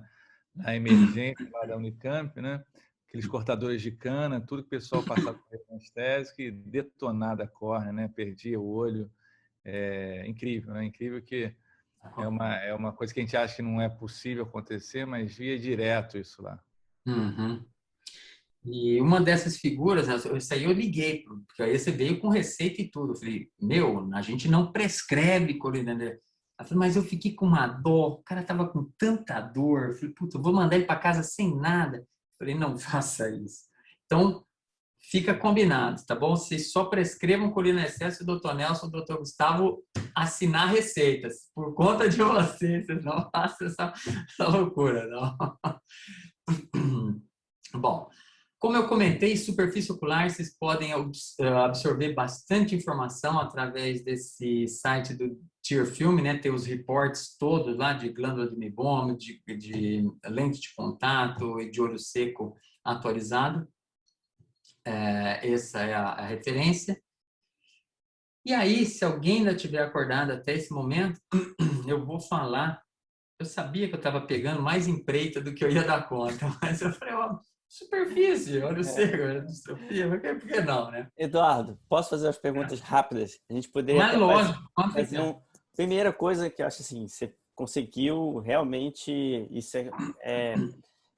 S3: na emergência, lá da Unicamp, né? Aqueles cortadores de cana, tudo que o pessoal passava por anestésico e detonada a córnea, né? Perdia o olho. É incrível, né? Incrível que é uma coisa que a gente acha que não é possível acontecer, mas via direto isso lá.
S2: Uhum. E uma dessas figuras, né, isso aí eu liguei, porque aí você veio com receita e tudo. Eu falei, a gente não prescreve colírio. Ela falou, mas eu fiquei com uma dor, o cara tava com tanta dor. Eu falei, puta, eu vou mandar ele para casa sem nada. Eu falei, não faça isso. Então, fica combinado, tá bom? Vocês só prescrevam colírio em excesso, o doutor Nelson, o doutor Gustavo assinar receitas. Por conta de vocês não façam essa loucura, não. Bom, como eu comentei, superfície ocular, vocês podem absorver bastante informação através desse site do Tear Film, né? Tem os reports todos lá de glândula de meiboma, de lente de contato e de olho seco atualizado. Essa é a referência. E aí, se alguém ainda tiver acordado até esse momento, eu vou falar. Eu sabia que eu estava pegando mais empreita do que eu ia dar conta, mas eu falei, ó, superfície, olha o seco, distrofia, por que não, né?
S1: Eduardo, posso fazer umas perguntas rápidas? A gente poderia
S2: Mas
S1: até
S2: lógico,
S1: fazer primeira coisa que eu acho assim, você conseguiu realmente, isso é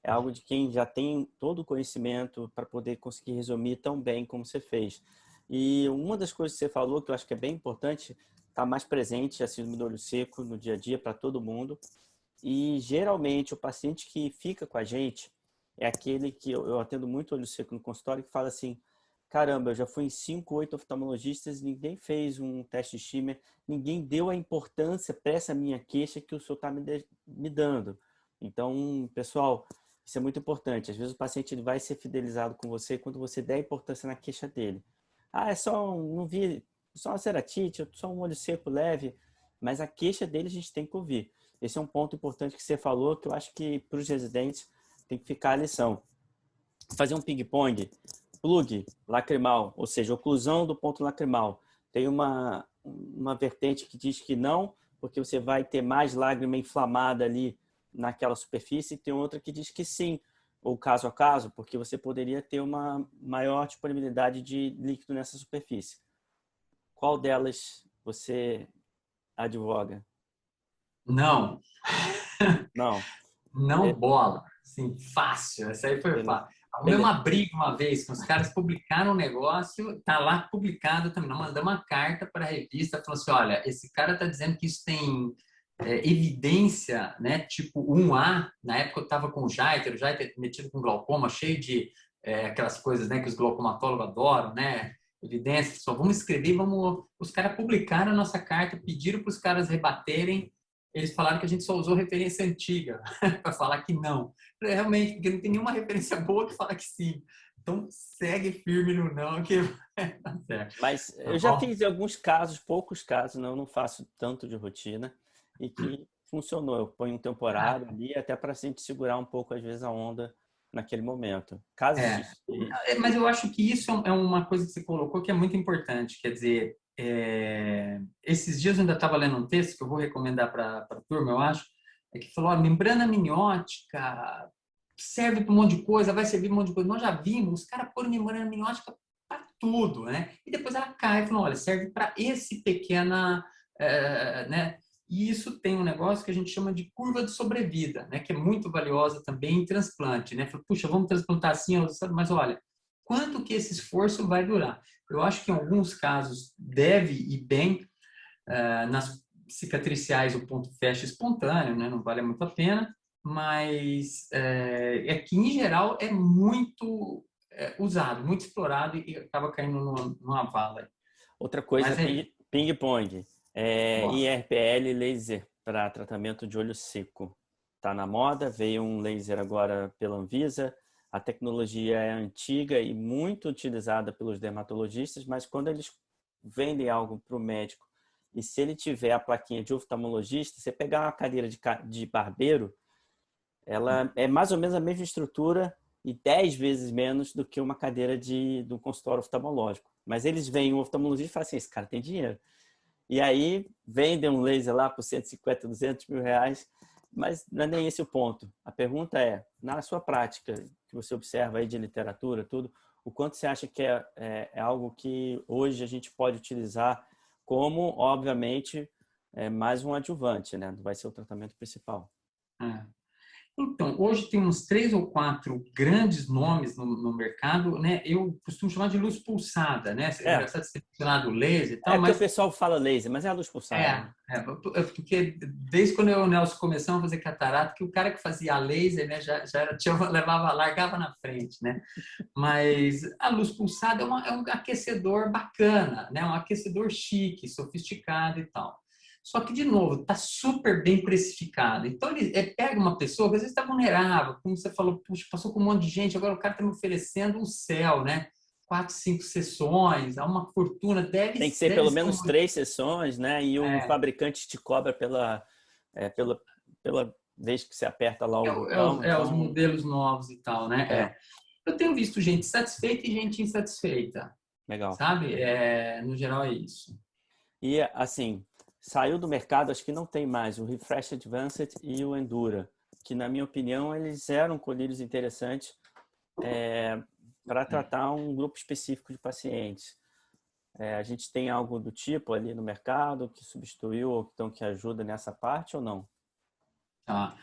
S1: algo de quem já tem todo o conhecimento para poder conseguir resumir tão bem como você fez. E uma das coisas que você falou, que eu acho que é bem importante, está mais presente a síndrome do olho seco no dia a dia para todo mundo. E geralmente o paciente que fica com a gente é aquele que eu atendo muito olho seco no consultório, que fala assim, caramba, eu já fui em 5, 8 oftalmologistas, ninguém fez um teste de shimmer, ninguém deu a importância para essa minha queixa que o senhor está me dando. Então, pessoal, isso é muito importante. Às vezes o paciente ele vai ser fidelizado com você quando você der a importância na queixa dele. Ah, é só só uma ceratite, só um olho seco leve, mas a queixa dele a gente tem que ouvir. Esse é um ponto importante que você falou, que eu acho que para os residentes tem que ficar a lição. Fazer um ping-pong, plug lacrimal, ou seja, oclusão do ponto lacrimal. Tem uma vertente que diz que não, porque você vai ter mais lágrima inflamada ali naquela superfície, e tem outra que diz que sim, ou caso a caso, porque você poderia ter uma maior disponibilidade de líquido nessa superfície. Qual delas você advoga?
S2: Não.
S1: Não.
S2: Não bola. Assim, fácil. Essa aí foi fácil. Arrumei uma briga uma vez, que os caras publicaram um negócio, tá lá publicado também. Nós mandamos uma carta para a revista, falando assim, olha, esse cara tá dizendo que isso tem evidência, né, tipo 1A. Na época eu tava com o Jaiter metido com glaucoma, cheio de aquelas coisas, né, que os glaucomatólogos adoram, né, evidência, só vamos escrever, vamos... Os caras publicaram a nossa carta, pediram para os caras rebaterem, eles falaram que a gente só usou referência antiga para falar que não. Realmente, porque não tem nenhuma referência boa que fala que sim. Então, segue firme no não, que tá certo.
S1: Mas eu já fiz alguns casos, poucos casos, não faço tanto de rotina, e que funcionou. Eu ponho um temporário ali, até para a gente segurar um pouco, às vezes, a onda naquele momento. Casos
S2: Mas eu acho que isso é uma coisa que você colocou que é muito importante. Quer dizer, esses dias eu ainda estava lendo um texto que eu vou recomendar para a turma, eu acho, que falou, a membrana amniótica serve para um monte de coisa, vai servir para um monte de coisa. Nós já vimos, os caras pôr membrana amniótica para tudo, né? E depois ela cai e fala, olha, serve para esse pequena, né? E isso tem um negócio que a gente chama de curva de sobrevida, né? Que é muito valiosa também em transplante, né? Fala, puxa, vamos transplantar assim, mas olha, quanto que esse esforço vai durar? Eu acho que em alguns casos deve ir bem, nas cicatriciais o ponto fecha espontâneo, né? Não vale muito a pena, mas é que em geral é muito usado, muito explorado e acaba caindo numa vala.
S1: Outra coisa,
S2: Mas é
S1: ping-pong.
S2: bom.
S1: IRPL laser para tratamento de olho seco. Está na moda, veio um laser agora pela Anvisa. A tecnologia é antiga e muito utilizada pelos dermatologistas, mas quando eles vendem algo para o médico e se ele tiver a plaquinha de oftalmologista, você pegar uma cadeira de barbeiro, ela é mais ou menos a mesma estrutura e 10 vezes menos do que uma cadeira de um consultório oftalmológico. Mas eles veem o oftalmologista e falam assim, esse cara tem dinheiro. E aí vendem um laser lá por 150, 200 mil reais, mas não é nem esse o ponto. A pergunta é, na sua prática, que você observa aí de literatura, tudo, o quanto você acha que é algo que hoje a gente pode utilizar como, obviamente, mais um adjuvante, né? Não vai ser o tratamento principal.
S2: Então, hoje tem uns 3 ou 4 grandes nomes no mercado, né? Eu costumo chamar de luz pulsada, né? É engraçado ser mencionado laser e tal,
S1: porque
S2: mas
S1: o pessoal fala laser, mas é a luz pulsada.
S2: porque desde quando eu e o Nelson começamos a fazer catarata, que o cara que fazia a laser, né, largava na frente, né? Mas a luz pulsada é um aquecedor bacana, né? Um aquecedor chique, sofisticado e tal. Só que, de novo, está super bem precificado. Então, ele pega uma pessoa que às vezes está vulnerável, como você falou, puxa, passou com um monte de gente, agora o cara está me oferecendo um céu, né? 4, 5 sessões, há uma fortuna,
S1: tem que ser pelo menos 3 sessões, né? E o fabricante te cobra pela vez que você aperta lá o botão.
S2: Os modelos novos e tal, né? Eu tenho visto gente satisfeita e gente insatisfeita.
S1: Legal.
S2: Sabe? No geral é isso.
S1: E, assim, saiu do mercado, acho que não tem mais, o Refresh Advanced e o Endura, que, na minha opinião, eles eram colírios interessantes para tratar um grupo específico de pacientes. A gente tem algo do tipo ali no mercado que substituiu ou então que ajuda nessa parte ou não?
S2: Tá.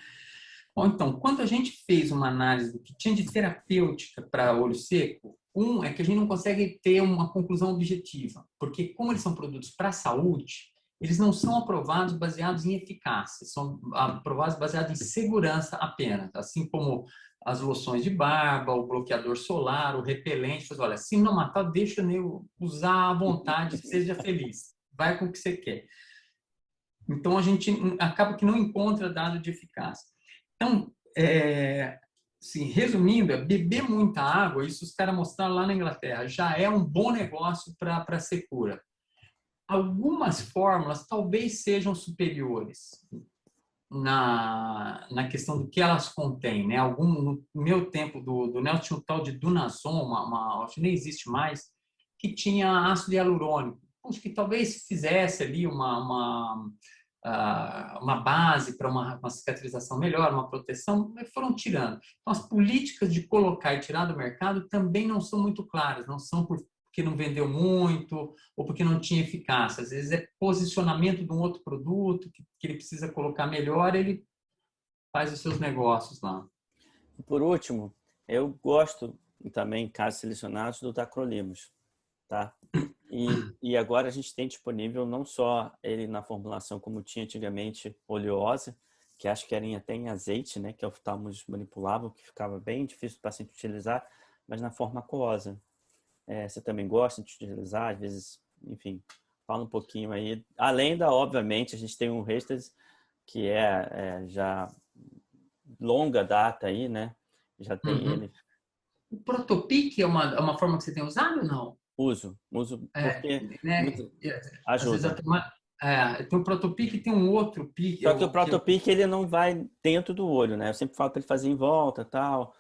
S2: Bom, então, quando a gente fez uma análise do que tinha de terapêutica para olho seco, é que a gente não consegue ter uma conclusão objetiva, porque como eles são produtos para a saúde, eles não são aprovados baseados em eficácia, são aprovados baseados em segurança apenas, assim como as loções de barba, o bloqueador solar, o repelente. Mas, olha, se não matar, deixa eu usar à vontade, seja feliz, vai com o que você quer. Então, a gente acaba que não encontra dado de eficácia. Então, assim, resumindo, beber muita água, isso os caras mostraram lá na Inglaterra, já é um bom negócio para ser cura. Algumas fórmulas talvez sejam superiores na questão do que elas contêm, né? No meu tempo do Nelson tinha um tal de Dunazon, acho que nem existe mais, que tinha ácido hialurônico. Acho que talvez fizesse ali uma base para uma cicatrização melhor, uma proteção, foram tirando. Então, as políticas de colocar e tirar do mercado também não são muito claras, não são porque não vendeu muito ou porque não tinha eficácia. Às vezes é posicionamento de um outro produto que ele precisa colocar melhor, ele faz os seus negócios lá.
S1: Por último, eu gosto também, casos selecionados, do tacrolimus, tá? E agora a gente tem disponível não só ele na formulação como tinha antigamente, oleosa, que acho que era até em azeite, né? Que é oftalmos manipulável, que ficava bem difícil do paciente utilizar, mas na forma aquosa. Você também gosta de utilizar, às vezes, enfim, fala um pouquinho aí. Além da, obviamente, a gente tem um Restase, que já longa data aí, né? Já tem ele.
S2: O Protopic é uma forma que você tem usado ou não?
S1: Uso porque
S2: né?
S1: ajuda.
S2: Tem um Protopic e tem um outro pique.
S1: Só que o Protopic ele não vai dentro do olho, né? Eu sempre falo para ele fazer em volta, tal.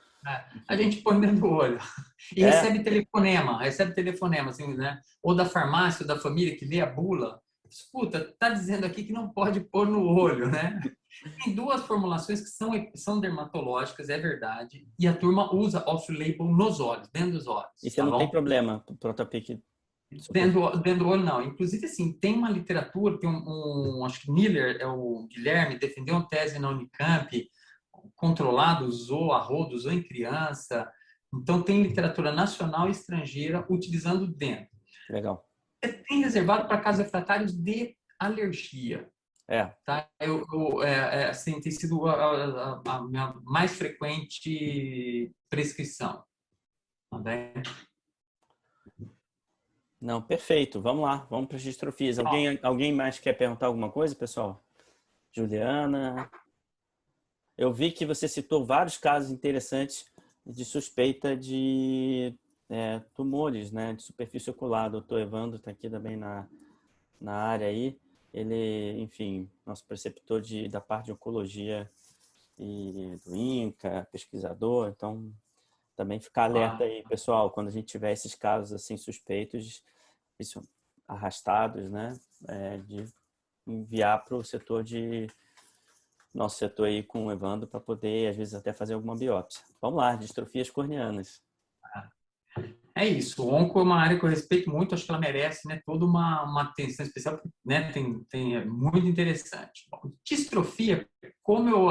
S2: A gente põe dentro do olho e recebe telefonema, assim, né? Ou da farmácia, ou da família que lê a bula escuta, tá dizendo aqui que não pode pôr no olho, né? Tem duas formulações que são dermatológicas, é verdade, e a turma usa off-label nos olhos, dentro dos olhos,
S1: E você
S2: tá
S1: não tem
S2: bom?
S1: problema, Protopic super.
S2: Dentro do olho, não. Inclusive, assim, tem uma literatura, tem acho que Miller, o Guilherme, defendeu uma tese na Unicamp, controlado, usou a rodo, usou em criança. Então, tem literatura nacional e estrangeira utilizando dentro.
S1: Legal.
S2: Tem reservado para casos refratários de alergia.
S1: É.
S2: Tá? Assim, tem sido a minha mais frequente prescrição. Tá bem?
S1: Não, perfeito. Vamos lá, vamos para as distrofias. Alguém mais quer perguntar alguma coisa, pessoal? Juliana? Eu vi que você citou vários casos interessantes de suspeita de tumores, né, de superfície ocular. O doutor Evandro está aqui também na área aí. Ele, enfim, nosso preceptor da parte de oncologia e do INCA, pesquisador. Então, também ficar alerta aí, pessoal, quando a gente tiver esses casos assim suspeitos, isso, arrastados, né, de enviar para o setor nosso setor aí com o Evandro para poder, às vezes, até fazer alguma biópsia. Vamos lá, distrofias corneanas.
S2: É isso. O onco é uma área que eu respeito muito, acho que ela merece, né, toda uma atenção especial, né, é muito interessante. Bom, distrofia, como eu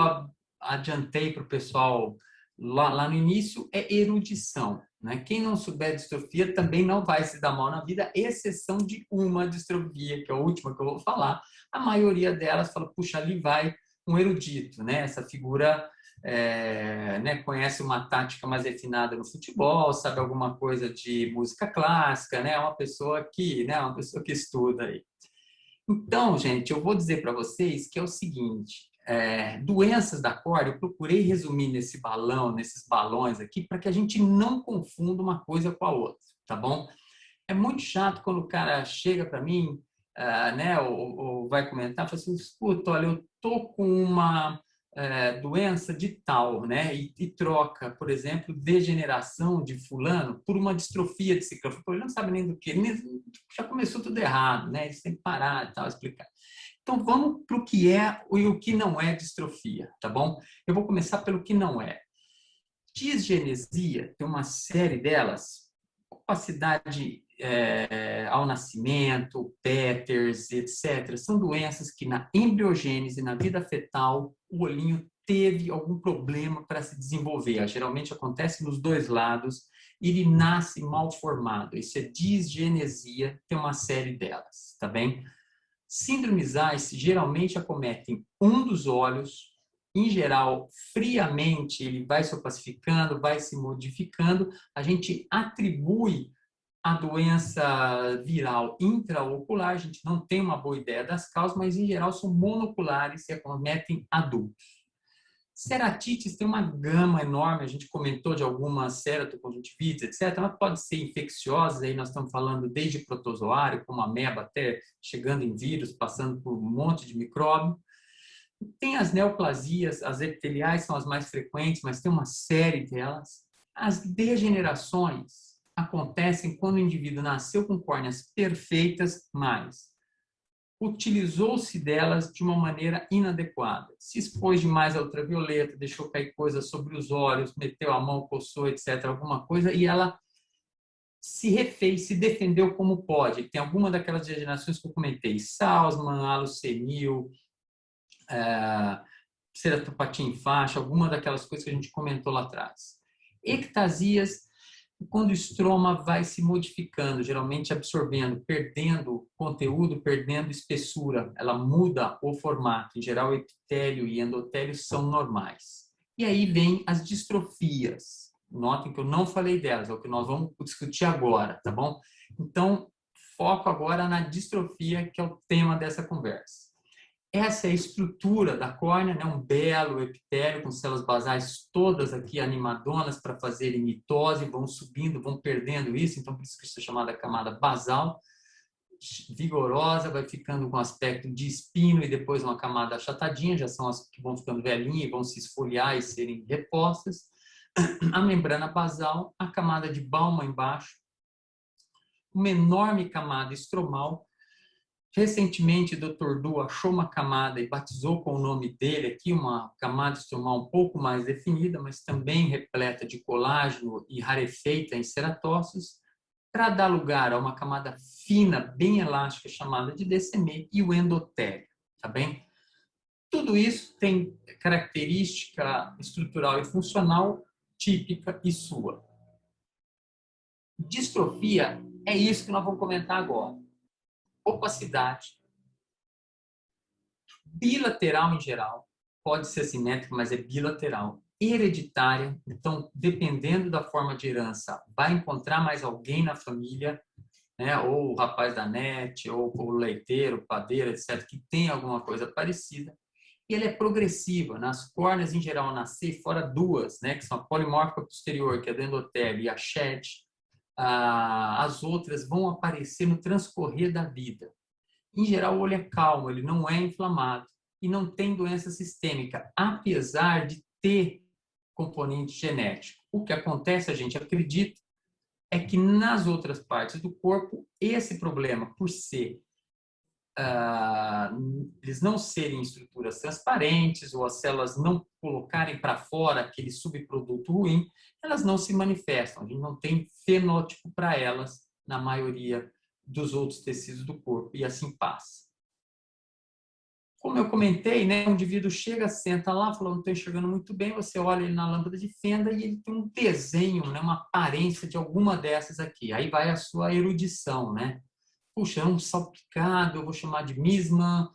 S2: adiantei para o pessoal lá no início, é erudição. Né? Quem não souber distrofia também não vai se dar mal na vida, exceção de uma distrofia, que é a última que eu vou falar. A maioria delas fala, puxa, ali vai um erudito, né? Essa figura né, conhece uma tática mais refinada no futebol, sabe alguma coisa de música clássica, né? Uma pessoa que estuda aí. Então, gente, eu vou dizer para vocês que é o seguinte: doenças da córnea, eu procurei resumir nesses balões aqui, para que a gente não confunda uma coisa com a outra, tá bom? É muito chato quando o cara chega para mim, né, ou vai comentar, fala assim, escuta, olha, eu tô com uma doença de tal, né, e troca, por exemplo, degeneração de fulano por uma distrofia de ciclo. Ele não sabe nem do que, já começou tudo errado, né, eles têm que parar e tal, explicar. Então, vamos para o que é e o que não é distrofia, tá bom? Eu vou começar pelo que não é. Disgenesia, tem uma série delas, opacidade ao nascimento, Peters, etc. São doenças que na embriogênese, na vida fetal, o olhinho teve algum problema para se desenvolver. Geralmente acontece nos dois lados, ele nasce mal formado. Isso é disgenesia, tem uma série delas, tá bem? Síndromes ICE geralmente acometem um dos olhos, em geral, friamente, ele vai se opacificando, vai se modificando, a gente atribui a doença viral intraocular, a gente não tem uma boa ideia das causas, mas em geral são monoculares e acometem adultos. Ceratites tem uma gama enorme, a gente comentou de algumas ceratoconjuntivites, etc. Ela pode ser infecciosa, aí nós estamos falando desde protozoário, como ameba, até chegando em vírus, passando por um monte de micróbio. Tem as neoplasias, as epiteliais são as mais frequentes, mas tem uma série delas. As degenerações acontecem quando o indivíduo nasceu com córneas perfeitas, mas utilizou-se delas de uma maneira inadequada. Se expôs demais à ultravioleta, deixou cair coisas sobre os olhos, meteu a mão, coçou, etc., alguma coisa, e ela se refez, se defendeu como pode. Tem alguma daquelas degenerações que eu comentei, Salzmann, alucenil, ceratopatia em faixa, alguma daquelas coisas que a gente comentou lá atrás. Ectasias, quando o estroma vai se modificando, geralmente absorvendo, perdendo conteúdo, perdendo espessura, ela muda o formato. Em geral, epitélio e endotélio são normais. E aí vem as distrofias. Notem que eu não falei delas, é o que nós vamos discutir agora, tá bom? Então, foco agora na distrofia, que é o tema dessa conversa. Essa é a estrutura da córnea, né? Um belo epitélio com células basais todas aqui animadonas para fazerem mitose, vão subindo, vão perdendo isso, então por isso que isso é chamada camada basal, vigorosa, vai ficando com aspecto de espino e depois uma camada achatadinha, já são as que vão ficando velhinhas e vão se esfoliar e serem repostas. A membrana basal, a camada de Baumann embaixo, uma enorme camada estromal, Recentemente, o Dr. Du achou uma camada e batizou com o nome dele aqui, uma camada estromal um pouco mais definida, mas também repleta de colágeno e rarefeita em ceratócitos, para dar lugar a uma camada fina, bem elástica, chamada de DCM, e o endotélio, tá bem? Tudo isso tem característica estrutural e funcional típica e sua. Distrofia é isso que nós vamos comentar agora. Opacidade, bilateral em geral, pode ser simétrica, mas é bilateral. Hereditária, então, dependendo da forma de herança, vai encontrar mais alguém na família, né? Ou o rapaz da net, ou o leiteiro, o padeiro, etc., que tem alguma coisa parecida. E ela é progressiva. Nas córneas, em geral, nascer fora duas, né? Que são a polimórfica posterior, que é do endotélio, e a shed. As outras vão aparecer no transcorrer da vida. Em geral, o olho é calmo, ele não é inflamado e não tem doença sistêmica, apesar de ter componente genético. O que acontece, a gente acredita, é que nas outras partes do corpo, esse problema, por ser eles não serem estruturas transparentes ou as células não colocarem para fora aquele subproduto ruim, elas não se manifestam. A gente não tem fenótipo para elas na maioria dos outros tecidos do corpo e assim passa. Como eu comentei, né, o indivíduo chega, senta lá, fala, não estou enxergando muito bem, você olha ele na lâmpada de fenda e ele tem um desenho, né, uma aparência de alguma dessas aqui. Aí vai a sua erudição, né? Puxa, é um salpicado, eu vou chamar de misma,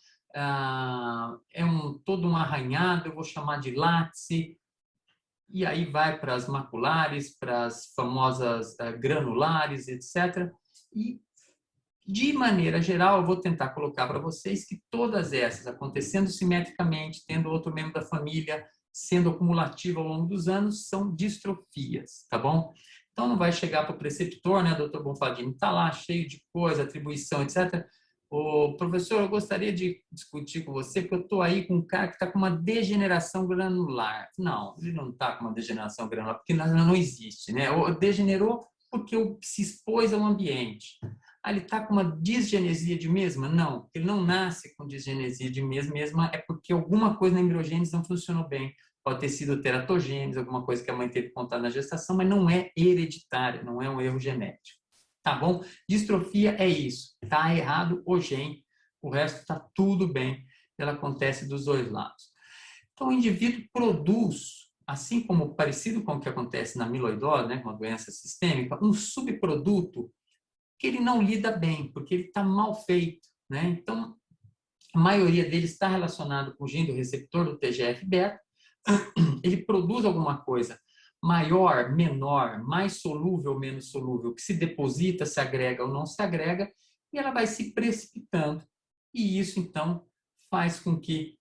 S2: todo um arranhado, eu vou chamar de látice, e aí vai para as maculares, para as famosas granulares, etc. E, de maneira geral, eu vou tentar colocar para vocês que todas essas, acontecendo simetricamente, tendo outro membro da família, sendo acumulativa ao longo dos anos, são distrofias, tá bom? Então, não vai chegar para o preceptor, né, doutor Bonfadini, está lá cheio de coisa, atribuição, etc. Ô, professor, eu gostaria de discutir com você, porque eu estou aí com um cara que está com uma degeneração granular. Não, ele não está com uma degeneração granular, porque não existe, né? Ou degenerou porque se expôs ao ambiente. Ele está com uma disgenesia de mesma? Não, ele não nasce com disgenesia de mesma, é porque alguma coisa na embriogênese não funcionou bem. Pode ter sido teratogênese, alguma coisa que a mãe teve contato na gestação, mas não é hereditária, não é um erro genético. Tá bom? Distrofia é isso. Tá errado o gene, o resto está tudo bem. Ela acontece dos dois lados. Então, o indivíduo produz, assim como parecido com o que acontece na amiloidose, né, com a doença sistêmica, um subproduto que ele não lida bem, porque ele está mal feito, né? Então, a maioria dele está relacionado com o gene do receptor do TGF-beta. Ele produz alguma coisa maior, menor, mais solúvel, menos solúvel, que se deposita, se agrega ou não se agrega, e ela vai se precipitando. E isso, então, faz com que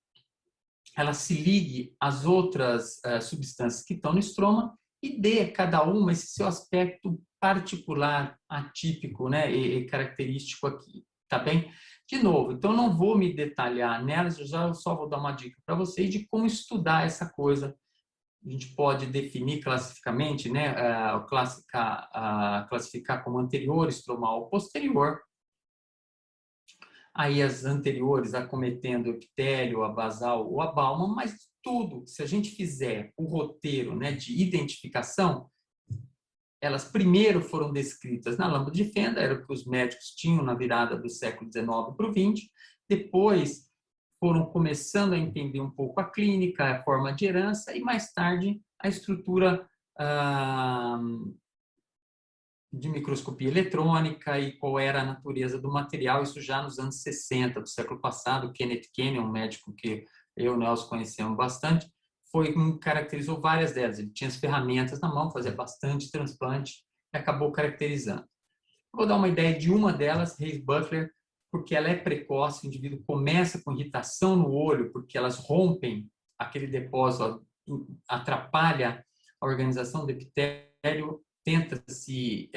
S2: ela se ligue às outras substâncias que estão no estroma e dê cada uma esse seu aspecto particular, atípico, né, e característico aqui, tá bem? De novo, então não vou me detalhar nelas, eu só vou dar uma dica para vocês de como estudar essa coisa. A gente pode definir classificamente, né, classificar como anterior estromal ou posterior. Aí as anteriores acometendo o epitélio, a basal ou a balma, mas tudo, se a gente fizer o roteiro, né, de identificação, elas primeiro foram descritas na lâmpada de fenda, era o que os médicos tinham na virada do século XIX para o XX, depois foram começando a entender um pouco a clínica, a forma de herança e mais tarde a estrutura de microscopia eletrônica e qual era a natureza do material, isso já nos anos 60 do século passado. Kenneth Kenyon, um médico que eu e o Nelson conhecemos bastante, caracterizou várias delas. Ele tinha as ferramentas na mão, fazia bastante transplante e acabou caracterizando. Vou dar uma ideia de uma delas, Hayes-Butler, porque ela é precoce, o indivíduo começa com irritação no olho, porque elas rompem aquele depósito, atrapalha a organização do epitélio, tenta se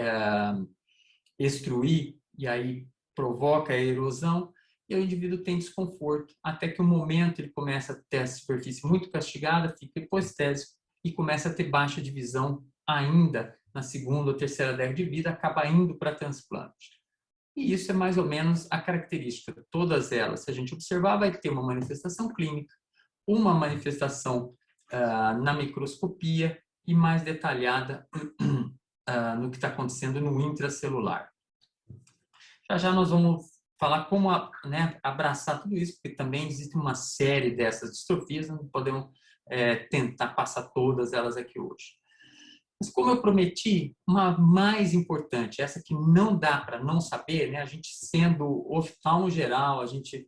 S2: extruir e aí provoca a erosão, e o indivíduo tem desconforto, até que um momento ele começa a ter a superfície muito castigada, fica hipostésico e começa a ter baixa de visão ainda na segunda ou terceira década de vida, acaba indo para transplante. E isso é mais ou menos a característica. Todas elas, se a gente observar, vai ter uma manifestação clínica, uma manifestação na microscopia e mais detalhada no que está acontecendo no intracelular. Já já nós vamos falar como abraçar tudo isso, porque também existe uma série dessas distrofias, não podemos tentar passar todas elas aqui hoje. Mas como eu prometi, uma mais importante, essa que não dá para não saber, né? A gente sendo oftalmo geral, a gente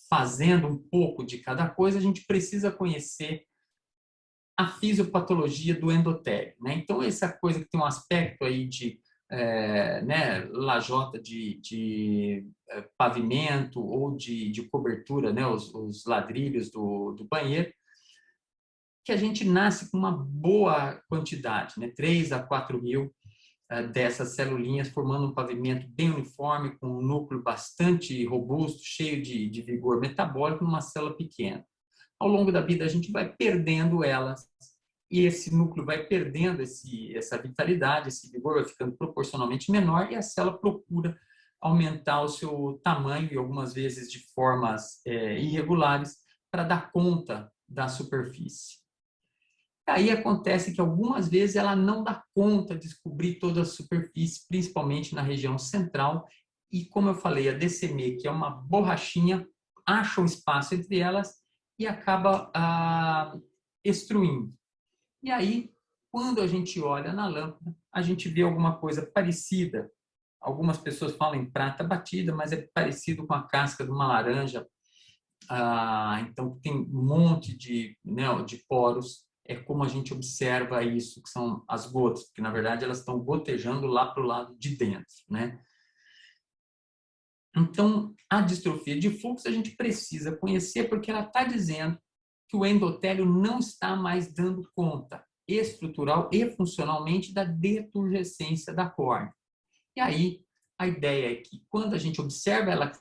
S2: fazendo um pouco de cada coisa, a gente precisa conhecer a fisiopatologia do endotélio, né? Então, essa coisa que tem um aspecto aí de lajota de pavimento ou de cobertura, né? Os ladrilhos do banheiro, que a gente nasce com uma boa quantidade, né? 3 a 4 mil dessas celulinhas formando um pavimento bem uniforme, com um núcleo bastante robusto, cheio de vigor metabólico, numa célula pequena. Ao longo da vida, a gente vai perdendo elas e esse núcleo vai perdendo essa vitalidade, esse vigor vai ficando proporcionalmente menor e a célula procura aumentar o seu tamanho e algumas vezes de formas irregulares para dar conta da superfície. Aí acontece que algumas vezes ela não dá conta de descobrir toda a superfície, principalmente na região central. E como eu falei, a DCM, que é uma borrachinha, acha um espaço entre elas e acaba extruindo. E aí, quando a gente olha na lâmpada, a gente vê alguma coisa parecida. Algumas pessoas falam em prata batida, mas é parecido com a casca de uma laranja. Então, tem um monte de poros. É como a gente observa isso, que são as gotas, porque na verdade elas estão gotejando lá para o lado de dentro, né? Então, a distrofia de fluxo a gente precisa conhecer porque ela está dizendo que o endotélio não está mais dando conta estrutural e funcionalmente da deturgescência da córnea. E aí, a ideia é que quando a gente observa ela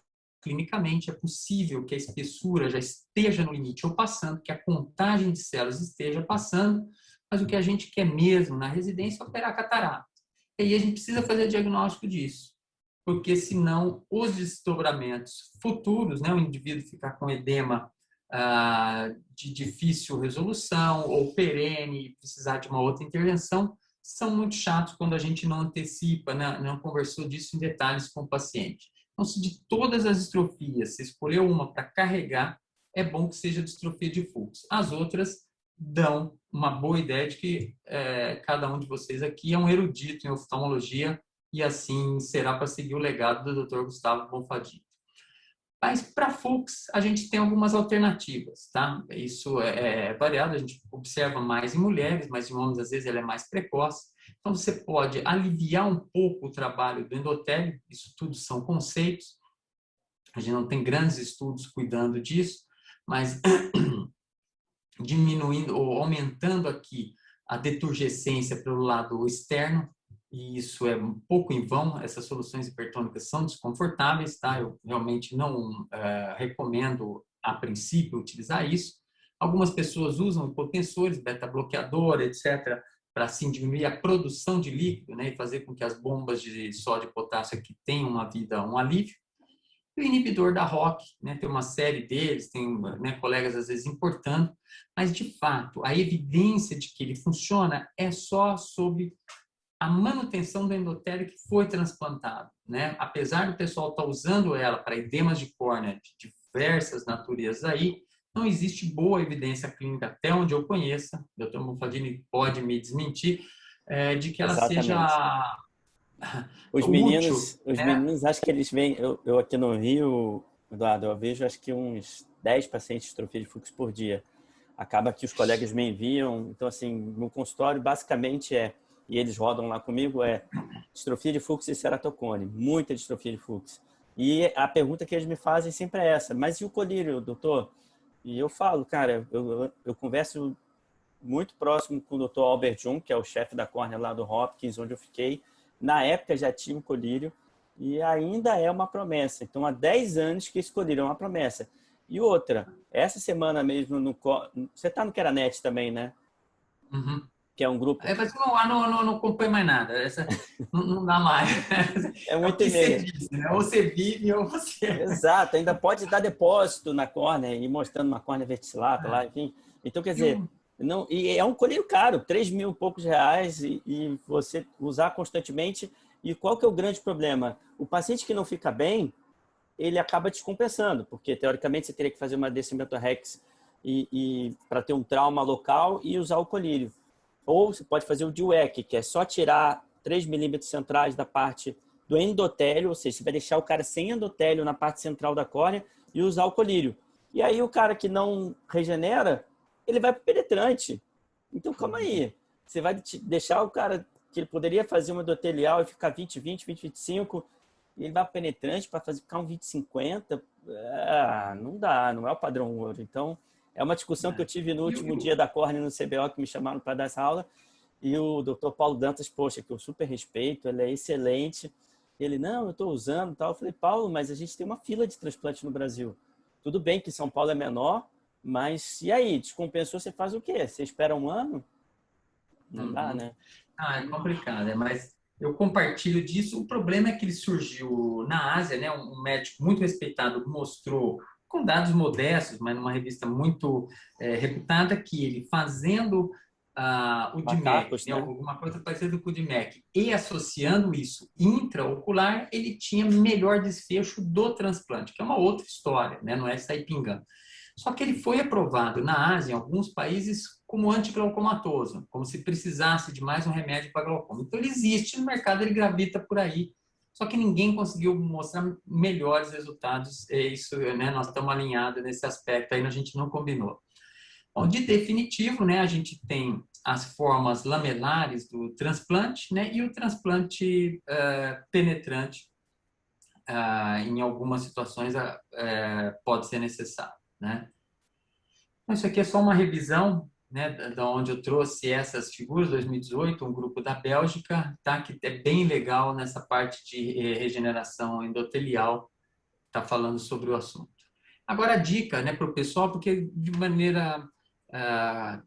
S2: clinicamente, é possível que a espessura já esteja no limite ou passando, que a contagem de células esteja passando, mas o que a gente quer mesmo na residência é operar catarata. E aí a gente precisa fazer diagnóstico disso, porque senão os desdobramentos futuros, né, o indivíduo ficar com edema de difícil resolução ou perene e precisar de uma outra intervenção, são muito chatos quando a gente não antecipa, né, não conversou disso em detalhes com o paciente. Então, se de todas as distrofias você escolheu uma para carregar, é bom que seja distrofia de fluxo. As outras dão uma boa ideia de que cada um de vocês aqui é um erudito em oftalmologia e assim será para seguir o legado do Dr. Gustavo Bonfadini. Mas para Fuchs a gente tem algumas alternativas, tá? Isso é variado, a gente observa mais em mulheres, mas em homens às vezes ela é mais precoce. Então você pode aliviar um pouco o trabalho do endotélio, isso tudo são conceitos. A gente não tem grandes estudos cuidando disso, mas diminuindo ou aumentando aqui a deturgescência pelo lado externo, e isso é um pouco em vão, essas soluções hipertônicas são desconfortáveis, tá? Eu realmente não recomendo, a princípio, utilizar isso. Algumas pessoas usam hipotensores, beta-bloqueador, etc., para assim diminuir a produção de líquido, né, e fazer com que as bombas de sódio e potássio aqui tenham uma vida, um alívio. E o inibidor da ROC, né, tem uma série deles, tem colegas às vezes importando, mas de fato a evidência de que ele funciona é só sobre a manutenção do endotélio que foi transplantado, né? Apesar do pessoal estar usando ela para edemas de córnea de diversas naturezas aí, não existe boa evidência clínica, até onde eu conheça, o Dr. Bonfadini pode me desmentir, de que ela seja
S1: Os
S2: útil.
S1: meninos, acho que eles vêm, eu aqui no Rio, Eduardo, eu vejo acho que uns 10 pacientes de distrofia de fluxo por dia. Acaba que os colegas me enviam, então assim, no consultório basicamente e eles rodam lá comigo, distrofia de fluxo e ceratocone, muita distrofia de fluxo. E a pergunta que eles me fazem sempre é essa, mas e o colírio, doutor? E eu falo, cara, eu converso muito próximo com o Dr. Albert Jung, que é o chefe da córnea lá do Hopkins, onde eu fiquei. Na época já tinha um colírio e ainda é uma promessa. Então, há 10 anos que esse colírio é uma promessa. E outra, essa semana mesmo, você está no Keranet também, né?
S2: Uhum.
S1: que é um grupo...
S2: Mas não acompanha mais nada. Não dá mais.
S1: É
S2: o
S1: muito
S2: que você
S1: e-mail.
S2: disse, né? Ou você vive ou você...
S1: Exato, ainda pode dar depósito na córnea e mostrando uma córnea verticillata lá, enfim. Então, quer dizer, não, e é um colírio caro, 3 mil e poucos reais, e você usar constantemente. E qual que é o grande problema? O paciente que não fica bem, ele acaba descompensando, porque teoricamente você teria que fazer uma descimento rex para ter um trauma local e usar o colírio. Ou você pode fazer o DWEC, que é só tirar 3 milímetros centrais da parte do endotélio, ou seja, você vai deixar o cara sem endotélio na parte central da córnea e usar o colírio. E aí o cara que não regenera, ele vai para o penetrante. Então, calma aí. Você vai deixar o cara que ele poderia fazer uma endotelial e ficar 20-20, 20-25, e ele vai para o penetrante para ficar um 20-50. Não dá, não é o padrão ouro. Então, é uma discussão que eu tive no último dia da córnea no CBO, que me chamaram para dar essa aula, e o Dr. Paulo Dantas, poxa, que eu super respeito, ele é excelente. Ele, não, eu estou usando e tal. Eu falei, Paulo, mas a gente tem uma fila de transplante no Brasil. Tudo bem que São Paulo é menor, mas e aí? Descompensou, você faz o quê? Você espera um ano? Não dá, né?
S2: É complicado, mas eu compartilho disso. O problema é que ele surgiu na Ásia, né? Um médico muito respeitado mostrou, com dados modestos, mas numa revista muito reputada, que ele fazendo o
S1: Macacos,
S2: DMEC, né?
S1: né?
S2: Alguma coisa parecida com o DMEC, e associando isso intraocular, ele tinha melhor desfecho do transplante, que é uma outra história, né? Não é sair pingando. Só que ele foi aprovado na Ásia, em alguns países, como antiglaucomatoso, como se precisasse de mais um remédio para glaucoma. Então, ele existe no mercado, ele gravita por aí. Só que ninguém conseguiu mostrar melhores resultados. É isso, né? Nós estamos alinhados nesse aspecto, aí a gente não combinou. Bom, de definitivo, né? A gente tem as formas lamelares do transplante, né? E o transplante penetrante, em algumas situações, pode ser necessário, né? Então, isso aqui é só uma revisão, né, da onde eu trouxe essas figuras, 2018, um grupo da Bélgica, tá, que é bem legal nessa parte de regeneração endotelial, tá falando sobre o assunto. Agora, a dica, né, para o pessoal, porque de maneira,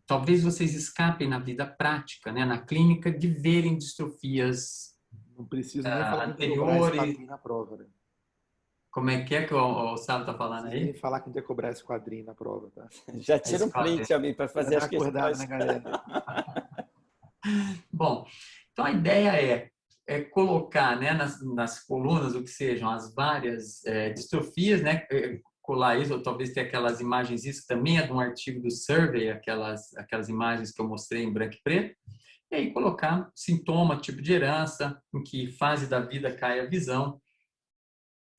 S2: talvez vocês escapem na vida prática, né, na clínica, de verem distrofias
S4: Não precisa nem falar que cobrar esse
S2: anteriores.
S4: quadrinho na prova, né?
S2: Como é que o Sábio está
S4: Não
S2: falando
S4: precisa nem
S2: aí?
S4: falar que tem que cobrar esse quadrinho na prova, tá?
S1: Já tira um
S2: Esse quadro.
S1: print, amigo, para fazer
S4: Já
S1: as
S4: tá acordado,
S1: questões.
S4: né, galera?
S2: Bom, então a ideia é colocar, né, nas colunas, o que sejam as várias distrofias, né, colar isso, ou talvez ter aquelas imagens, isso também é de um artigo do Survey, aquelas imagens que eu mostrei em branco e preto, e aí colocar sintoma, tipo de herança, em que fase da vida cai a visão,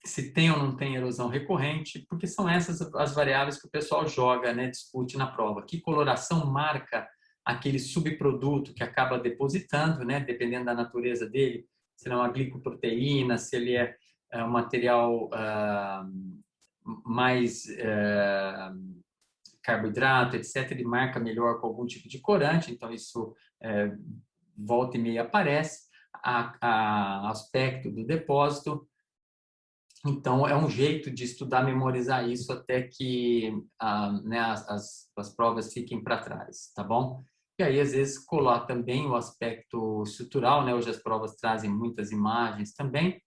S2: se tem ou não tem erosão recorrente, porque são essas as variáveis que o pessoal joga, né, discute na prova. Que coloração marca aquele subproduto que acaba depositando, né, dependendo da natureza dele, se ele é uma glicoproteína, se ele é um material mais carboidrato, etc., ele marca melhor com algum tipo de corante, então isso volta e meia aparece, aspecto do depósito. Então, é um jeito de estudar, memorizar isso até que né, as provas fiquem para trás, tá bom? E aí, às vezes, colar também o aspecto estrutural, né? Hoje as provas trazem muitas imagens também.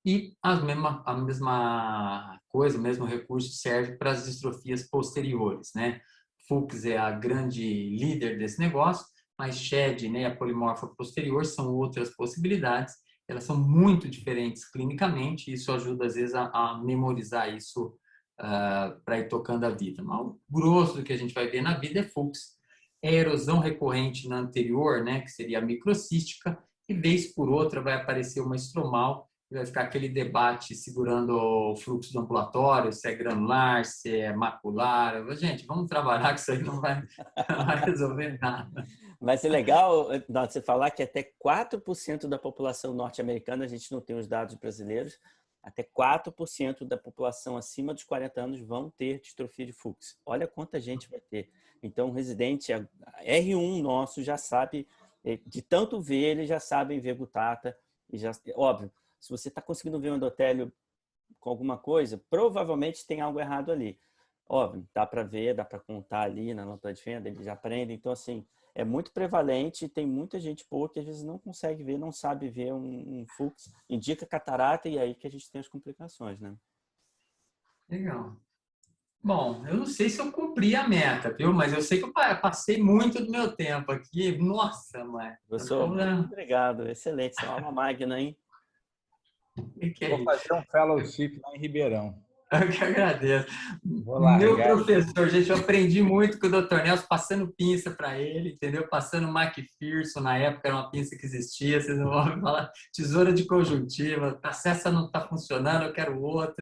S2: E a mesma coisa, o mesmo recurso serve para as distrofias posteriores, né? Fuchs é a grande líder desse negócio, mas SHED, né, a polimorfa posterior, são outras possibilidades. Elas são muito diferentes clinicamente, e isso ajuda, às vezes, a memorizar isso para ir tocando a vida. Mas o grosso do que a gente vai ver na vida é Fuchs. É erosão recorrente na anterior, né, que seria a microcística, e vez por outra vai aparecer uma estromal, vai ficar aquele debate segurando o fluxo do ambulatório, se é granular, se é macular. Gente, vamos trabalhar que isso aí não vai resolver nada.
S1: Vai ser legal você falar que até 4% da população norte-americana, a gente não tem os dados brasileiros, até 4% da população acima dos 40 anos vão ter distrofia de Fuchs. Olha quanta gente vai ter. Então, o residente R1 nosso já sabe, de tanto ver, eles já sabem ver gutata. E já, óbvio, se você está conseguindo ver um endotélio com alguma coisa, provavelmente tem algo errado ali. Óbvio, dá para ver, dá para contar ali na nota de fenda, eles já aprendem. Então, assim, é muito prevalente e tem muita gente boa que às vezes não consegue ver, não sabe ver um fluxo, indica catarata e aí que a gente tem as complicações, né?
S2: Legal. Bom, eu não sei se eu cumpri a meta, viu? Mas eu sei que eu passei muito do meu tempo aqui. Nossa, mãe.
S1: Professor, muito obrigado. Excelente. Você é uma alma magna, hein?
S3: Vou fazer um fellowship lá em Ribeirão.
S2: Eu que agradeço.
S3: Vou lá,
S2: Meu
S3: obrigado.
S2: professor, gente, eu aprendi muito com o Dr. Nelson, passando pinça para ele, entendeu? Passando McPherson, na época era uma pinça que existia, vocês não vão falar tesoura de conjuntiva, essa não está funcionando, eu quero outra.